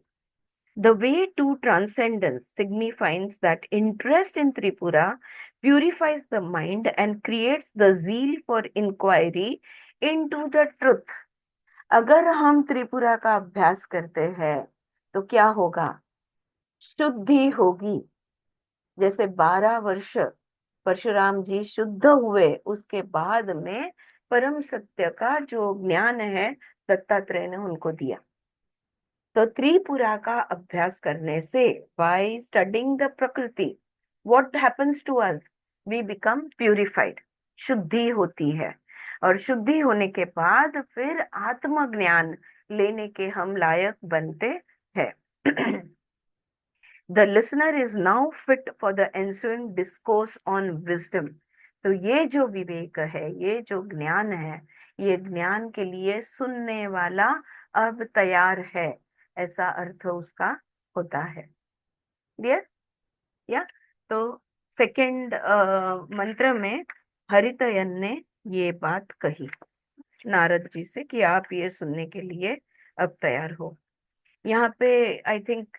The way to transcendence signifies that interest in Tripura purifies the mind and creates the zeal for inquiry into the truth। अगर हम त्रिपुरा का अभ्यास करते हैं तो क्या होगा? शुद्धि होगी। जैसे 12 वर्ष परशुराम जी शुद्ध हुए, उसके बाद में परम सत्य का जो ज्ञान है दत्तात्रेय ने उनको दिया। तो त्रिपुरा का अभ्यास करने से, बाय स्टडिंग द प्रकृति, what happens to us, we become purified, शुद्धि होती है। और शुद्धि होने के बाद फिर आत्मज्ञान लेने के हम लायक बनते हैं। The listener is now fit for the ensuing discourse on wisdom. तो ये जो विवेक है, ये जो ज्ञान है, ये ज्ञान के लिए सुनने वाला अब तैयार है, ऐसा अर्थ उसका होता है। क्लियर? या तो सेकंड मंत्र में हरितयन ने ये बात कही नारद जी से कि आप ये सुनने के लिए अब तैयार हो। यहाँ पे आई थिंक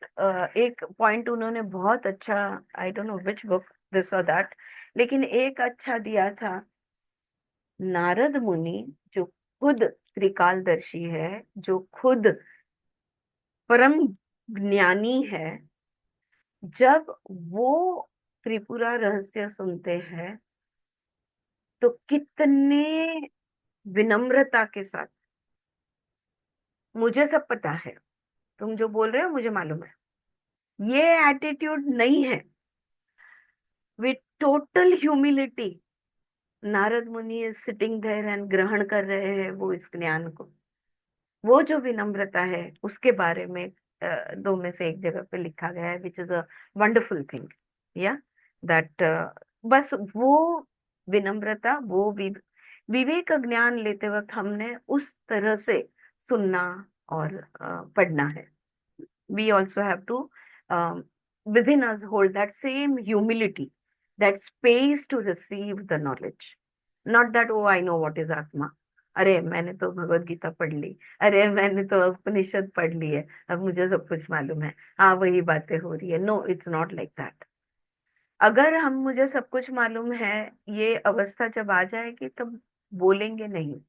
एक पॉइंट उन्होंने बहुत अच्छा, आई don't know which book this और दैट, लेकिन एक अच्छा दिया था। नारद मुनि जो खुद त्रिकालदर्शी है, जो खुद परम ज्ञानी है, जब वो त्रिपुरा रहस्य सुनते हैं तो कितने विनम्रता के साथ, मुझे सब पता है, तुम जो बोल रहे हो मुझे मालूम है, ये एटीट्यूड नहीं है। विथ टोटल ह्यूमिलिटी नारद मुनि इज सिटिंग देयर एंड ग्रहण कर रहे हैं वो इस ज्ञान को। वो जो विनम्रता है उसके बारे में दो में से एक जगह पे लिखा गया है, which is a wonderful thing. या दैट बस वो विनम्रता, वो विवेक ज्ञान लेते वक्त हमने उस तरह से सुनना और पढ़ना है। we also have to within us hold that same humility, that space to receive the knowledge. Not that, oh, I know what is Atma. अरे मैंने तो भगवत गीता पढ़ ली, अरे मैंने तो उपनिषद पढ़ ली है, अब मुझे सब कुछ मालूम है, हाँ वही बातें हो रही है। No, it's not like that. अगर हम मुझे सब कुछ मालूम है, ये अवस्था जब आ जाएगी तब बोलेंगे नहीं।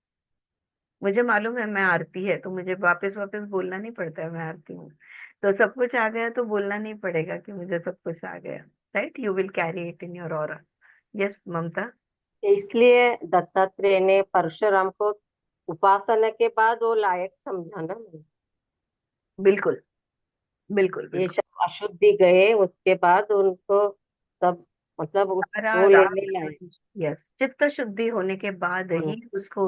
मुझे मालूम है मैं आरती है, तो मुझे वापस वापस बोलना नहीं पड़ता है मैं आरती हूँ। तो सब कुछ आ गया तो बोलना नहीं पड़ेगा कि मुझे सब कुछ आ गया। Right, you will carry it in your aura. Yes Mamata. इसलिए दत्तात्रेय ने परशुराम को उपासना के बाद वो लायक समझा ना। बिल्कुल बिल्कुल ये बिल्कुल। सब अशुद्धि गए उसके बाद उनको तब मतलब सारा वो लेने लाए। राग, यस, चित्त शुद्धि होने के बाद हम्म। ही उसको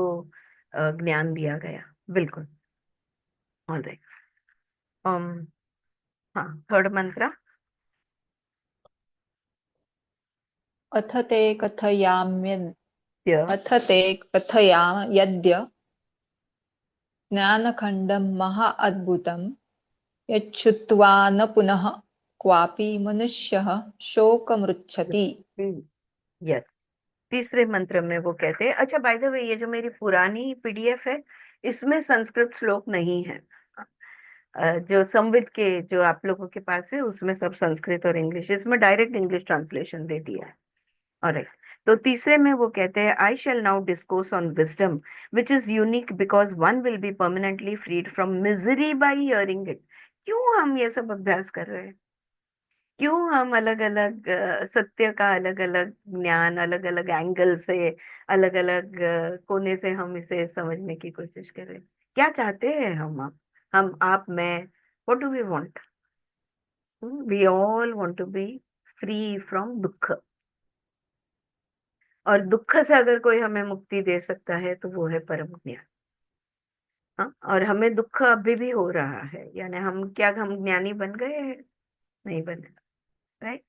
ज्ञान दिया गया। बिल्कुल। ऑलराइट। हाँ, थर्ड मंत्र। अथ ते कथयाम्य य अथ ते कथयाम यद्य ज्ञानखण्डं महा अद्भुतं यच्छ्रुत्वा न पुनः क्वापि मनुष्यः शोकमृच्छति। यस, तीसरे मंत्र में वो कहते हैं, अच्छा बाय द वे, ये जो मेरी पुरानी पीडीएफ है इसमें संस्कृत श्लोक नहीं है। जो संविद के जो आप लोगों के पास है उसमें सब संस्कृत और इंग्लिश, इसमें डायरेक्ट इंग्लिश ट्रांसलेशन दे दिया है। ऑलराइट। तो तीसरे में वो कहते हैं, I shall now discourse on wisdom which is unique because one will be permanently freed from misery by hearing it. क्यों हम ये सब अभ्यास कर रहे हैं? क्यों हम अलग अलग सत्य का अलग अलग ज्ञान, अलग अलग एंगल से, अलग अलग कोने से हम इसे समझने की कोशिश कर रहे हैं? क्या चाहते हैं हम आप मैं? What do we want? We all want to be free from दुख। और दुख से अगर कोई हमें मुक्ति दे सकता है तो वो है परम ज्ञान। हाँ, और हमें दुख अभी भी हो रहा है, यानी हम क्या, हम ज्ञानी बन गए हैं? नहीं बने। राइट।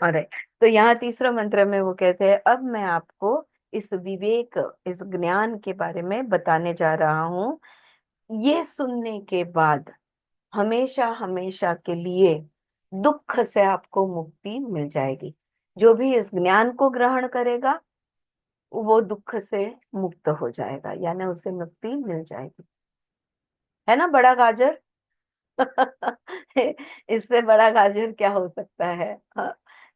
ऑलराइट। तो यहाँ तीसरा मंत्र में वो कहते हैं, अब मैं आपको इस विवेक, इस ज्ञान के बारे में बताने जा रहा हूँ। ये सुनने के बाद हमेशा हमेशा के लिए दुख से आपको मुक्ति मिल जाएगी। जो भी इस ज्ञान को ग्रहण करेगा वो दुख से मुक्त हो जाएगा, यानी उसे मुक्ति मिल जाएगी। है ना बड़ा गाजर? इससे बड़ा गाजर क्या हो सकता है?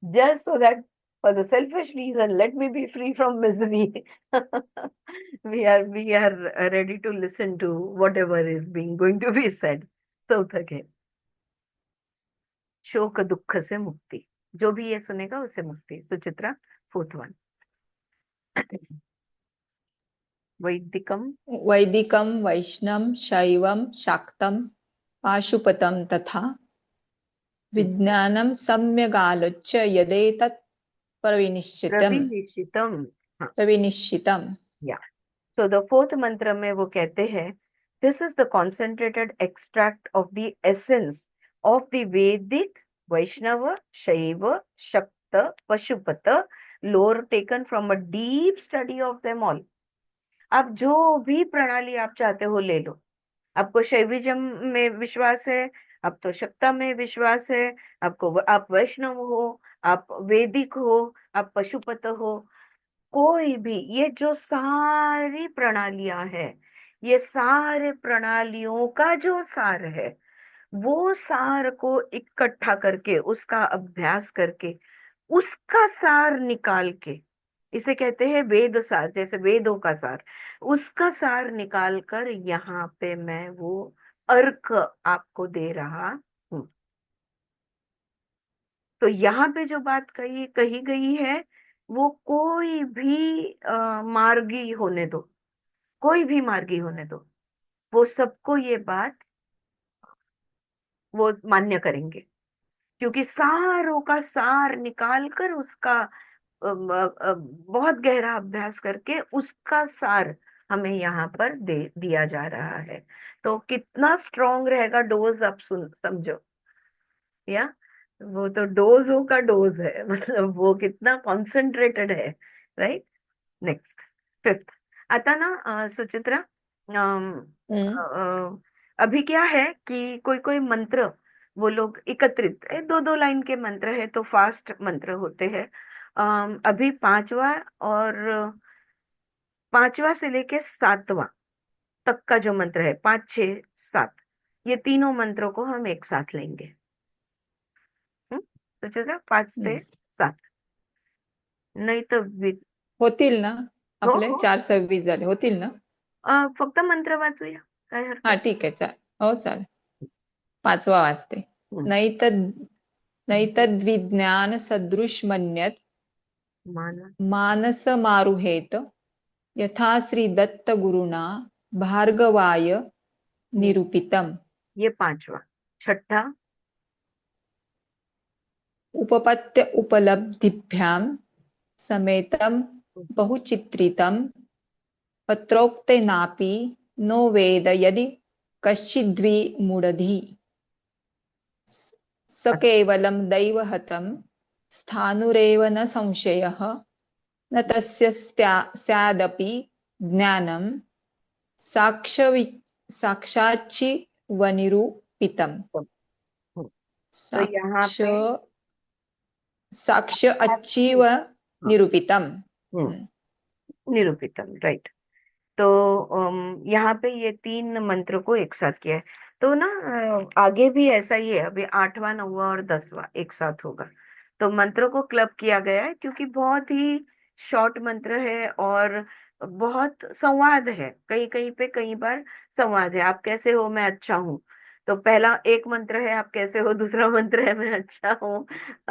Just so that for the selfish reason let me be free from misery, we are ready to listen to whatever is being going to be said. चौथा है शोक दुख से मुक्ति, जो भी ये सुनेगा उसे मुक्ति। Suchitra, fourth one. वैदिकम। वैदिकं वैष्णवं शैवं शाक्तं पाशुपतं तथा विज्ञानं सम्यगालोच्य यदेतत् प्रविनिश्चितम् प्रविनिश्चितम। हाँ, प्रविनिश्चितम्। या। सो द फोर्थ मंत्र में वो कहते हैं, this is the concentrated extract of the essence of the वैदिक वैष्णव शैव शक्त पशुपत लोर taken from a deep study of them all. आप जो भी प्रणाली आप चाहते हो ले लो। आपको शैविज्म में विश्वास है, आप तो शक्ता में विश्वास है, आपको आप वैष्णव हो, आप वैदिक हो, आप पशुपत हो, कोई भी, ये जो सारी प्रणालियां हैं, ये सारे प्रणालियों का जो सार है, वो सार को इकट्ठा करके उसका अभ्यास करके उसका सार निकाल के, इसे कहते हैं वेद सार, जैसे वेदों का सार, उसका सार निकाल कर यहाँ पे मैं वो अर्क आपको दे रहा हूँ। तो यहाँ पे जो बात कही कही गई है, वो कोई भी मार्गी होने दो, कोई भी मार्गी होने दो, वो सबको ये बात वो मान्य करेंगे, क्योंकि सारों का सार निकाल कर उसका बहुत गहरा अभ्यास करके उसका सार हमें यहाँ पर दे दिया जा रहा है। तो कितना स्ट्रांग रहेगा डोज, आप सुन समझो, या वो तो डोजों का डोज है। मतलब वो कितना कॉन्सेंट्रेटेड है, राइट। नेक्स्ट, फिफ्थ आता ना। सुचित्रा, हम्म अभी क्या है कि कोई कोई मंत्र वो लोग एकत्रित, दो दो लाइन के मंत्र है तो फास्ट मंत्र होते हैं। अभी पांचवा और पांचवा से लेके सातवां तक का जो मंत्र है, 5 6 7, ये तीनों मंत्रों को हम एक साथ लेंगे। सुचित्रा, 5 से 7, नहीं तर होतील ना हो आपले हो, 426 झाले होतील ना? फक्त मंत्र वाचूया, काय हा हरकत. ठीक आहे हो चालेल. पाचवा वाचते. हम्म. नैतद नैतद्विज्ञान सदृश मन्यत मान मानसमारुहेत यथा श्री दत्त गुरुना भार्गवाय हम्म, निरूपितम् ये पांचवा। छठा, उपपत्य उपलब्धिभ्यां समेतं बहुचित्रितं पत्रोक्तेनापि नो वेद यदि कश्चिद्विमूढधि स केवलं दैवहतं स्थाणुरेव न संशयः न तस्य स्यादपि ज्ञानं साक्षाच्चिवनिरूपितम् हम्म, तो यहाँ साक्ष पे साक्ष्य अच्छीव हाँ, निरूपितम्। निरूपितम, राइट। तो यहाँ पे ये तीन मंत्र को एक साथ किया है। तो ना आगे भी ऐसा ही है, अभी आठवां नौवां और 10वां एक साथ होगा। तो मंत्रों को क्लब किया गया है क्योंकि बहुत ही शॉर्ट मंत्र है और बहुत संवाद है, कहीं कहीं पे कई बार संवाद है। आप कैसे हो, मैं अच्छा हूँ, तो पहला एक मंत्र है आप कैसे हो, दूसरा मंत्र है मैं अच्छा हूँ।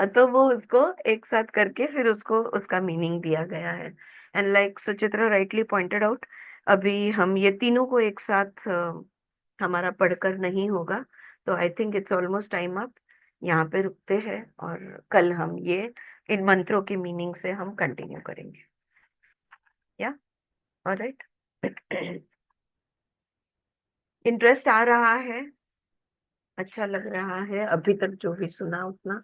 तो वो उसको एक साथ करके फिर उसको उसका मीनिंग दिया गया है। And like Suchitra rightly pointed out, अभी हम ये तीनों को एक साथ हमारा पढ़कर नहीं होगा। तो I think it's almost time up, यहाँ पे रुकते हैं और कल हम ये इन मंत्रों की मीनिंग से हम कंटिन्यू करेंगे, या। ऑलराइट। इंटरेस्ट आ रहा है, अच्छा लग रहा है अभी तक जो भी सुना उतना।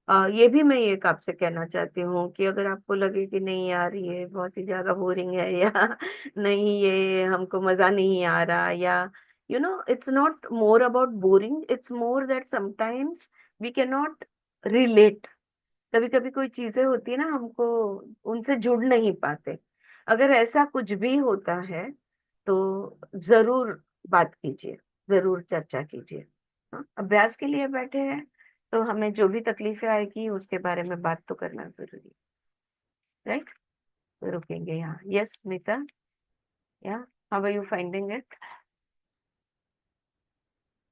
ये भी मैं एक आपसे कहना चाहती हूँ कि अगर आपको लगे कि नहीं यार ये बहुत ही ज्यादा बोरिंग है, या नहीं ये हमको मजा नहीं आ रहा, yeah it's not more about boring, it's more that sometimes we can not relate. कभी कभी कोई चीजें होती है ना, हमको उनसे जुड़ नहीं पाते। अगर ऐसा कुछ भी होता है तो जरूर बात कीजिए, जरूर चर्चा कीजिए। हाँ, अभ्यास के लिए बैठे हैं तो हमें जो भी तकलीफें आएगी उसके बारे में बात तो करना जरूरी है, राइट। तो रुकेंगे यहाँ। Yes Smita, yeah, how are you finding it?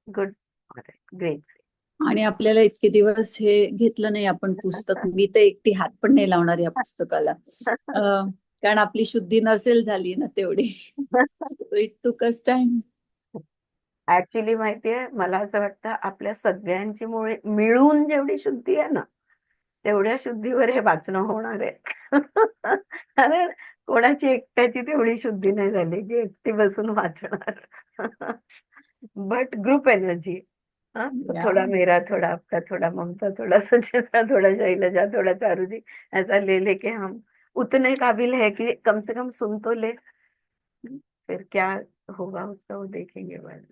Good, great. आणि आपल्याला इतके दिवस हे घेतलं नाही आपण पुस्तक. मी तर एकटी हात पण नाही लावणार या पुस्तकाला, कारण आपली शुद्धी नसेल झाली ना तेवढी. It took us time. Actually माहितीये, मला असं वाटतं आपल्या सगळ्यांची मुळे मिळून जेवढी शुद्धी आहे ना, तेवढ्या शुद्धीवर हे वाचणं होणार आहे. कारण कोणाची एकट्याची तेवढी शुद्धी नाही झाली की एकटी बसून वाचणार. बट ग्रुप एनर्जी, या थोड़ा मेरा, थोड़ा आपका, थोड़ा ममता, थोड़ा सुचित्रा, थोड़ा शैलजा, थोड़ा चारूजी, ऐसा ले लेके हम उतने काबिल है कि कम से कम सुन तो ले। फिर क्या होगा उसका वो देखेंगे बाद।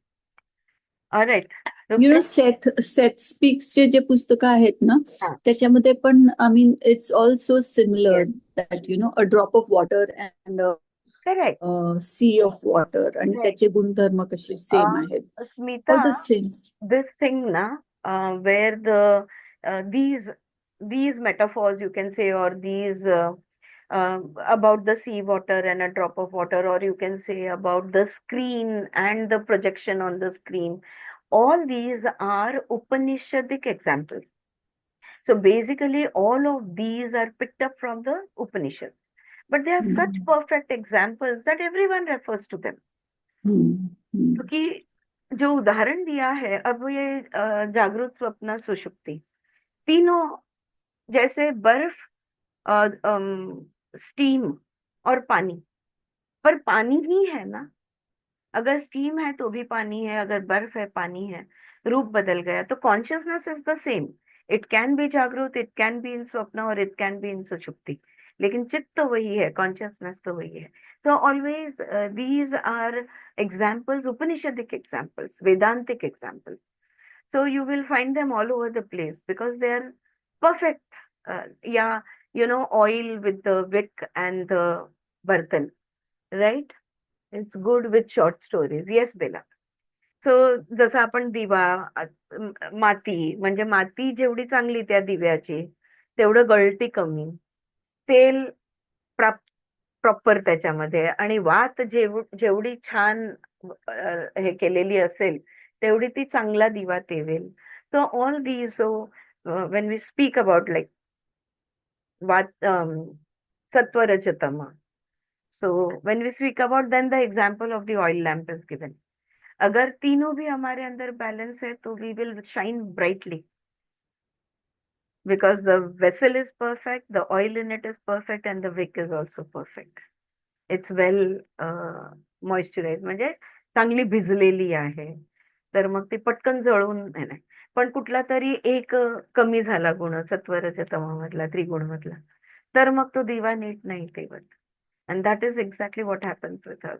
ऑलराइट, यु नो रुकते। सेथ सेथ स्पीक्सचे जे पुस्तकं आहेत ना, हाँ, त्याच्यामध्ये पण I mean it's also similar yes, that you know a drop of water and correct. Sea of water, आणि त्याचे गुणधर्म कसे सेम आहेत. Smita, all the same. this thing na, where these metaphors you can say, or these about the sea water and a drop of water, or you can say about the screen and the projection on the screen, all these are Upanishadic examples. So basically all of these are picked up from the Upanishad, but they are such perfect examples that everyone refers to them. क्योंकि जो उदाहरण दिया है, अब ये जागृत, स्वप्न, सुषुप्ति, तीनों जैसे बर्फ, स्टीम और पानी, पर पानी ही है ना। अगर स्टीम है तो भी पानी है, अगर बर्फ है पानी है, रूप बदल गया तो consciousness is the same. It can be जागृत, इट कैन बी इन स्वप्न, और इट कैन बी इन सुषुप्ति, लेकिन चित्त तो वही है, कॉन्शियसनेस तो वही है। So always these are examples, Upanishadic examples, Vedantic examples. So you will find them all over the place because they are perfect. Yeah, you know, oil with the wick and the bartan, right? It's good with short stories. Yes, Bella. So जसं आपण दिवा, माती, म्हणजे माती जेवढी चांगली त्या दिव्याची, तेवढं गळती कमी, तेल प्रॉपर त्याच्यामध्ये, आणि वात जेवढी छान हे केलेली असेल, तेवढी ती चांगला दिवा तेवेल. So all these, so when we speak about like vata, sattva, raja, tama, so when we speak about, then the example of the oil lamp is given. अगर तीनों भी हमारे अंदर बैलेंस है तो we will shine brightly, because the vessel is perfect, the oil in it is perfect, and the wick is also perfect. It's well moisturized, म्हणजे चांगली भिजलेली आहे, तर मग ती पटकन जळून नाही. पण कुठला तरी एक कमी झाला गुण, सत्वरज तमामधला, त्रिगुण मधला, तर मग तो दिवा नीट नाही ठेवत. And that is exactly what happens with us.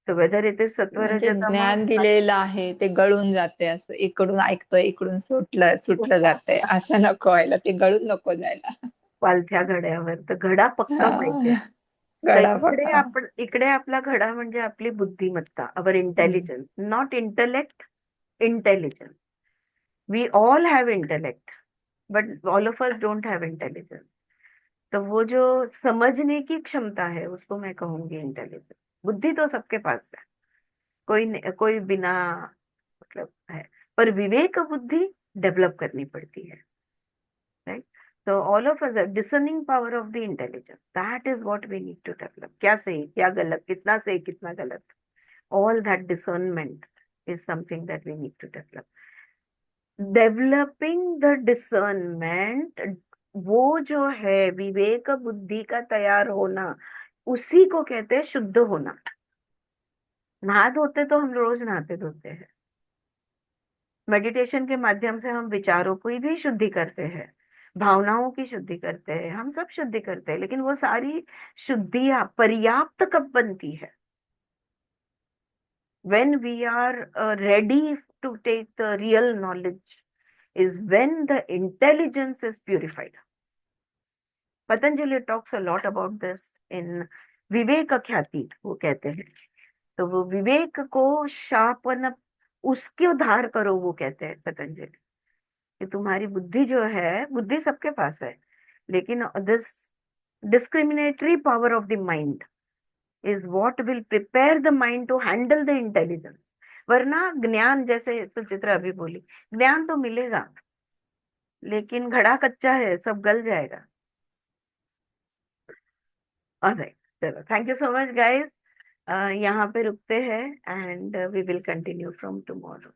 So whether it is सत्वरज म्हणजे तम, ज्ञान दिलेलं आहे ते गळून जाते, असं इकडून ऐकतोय इकडून सुटलं जाते, असं नको व्हायला, ते गळून नको जायला. पालथ्या घड्यावर, तर घडा पक्का पाहिजे. तर गळा बघा. इकडे आपला घडा म्हणजे आपली बुद्धिमत्ता, our intelligence, not intellect, intelligence. We all have intellect, but all of us don't have intelligence. तो वो जो समझने की क्षमता है उसको मैं कहूंगी इंटेलिजेंस। बुद्धि तो सबके पास है, कोई बिना मतलब है, पर विवेक बुद्धि डेवलप करनी पड़ती है, right? So all of us, are discerning power of the intelligence, that is what we need to develop. क्या सही, क्या गलत, कितना सही, कितना गलत, all that discernment is something that we need to develop. Developing the discernment, वो जो है विवेक बुद्धि का तैयार होना, उसी को कहते हैं शुद्ध होना। नहा धोते तो हम रोज नहाते धोते हैं, मेडिटेशन के माध्यम से हम विचारों की भी शुद्धि करते हैं, भावनाओं की शुद्धि करते हैं, हम सब शुद्धि करते हैं, लेकिन वो सारी शुद्धियां पर्याप्त कब बनती है? when we are ready to take the real knowledge, is when the intelligence is purified. Patanjali talks a lot about this in विवेक ख्याति, वो कहते हैं। तो वो विवेक को शापन, उसके उद्धार करो, वो कहते हैं पतंजलि, कि तुम्हारी बुद्धि जो है, बुद्धि सबके पास है, लेकिन this discriminatory power of the mind is what will prepare the mind to handle the intelligence. वरना ज्ञान, जैसे सुचित्रा अभी बोली, ज्ञान तो मिलेगा लेकिन घड़ा कच्चा है, सब गल जाएगा। ऑलराइट, चलो, thank you so much guys. यहाँ पे रुकते हैं and we will continue from tomorrow.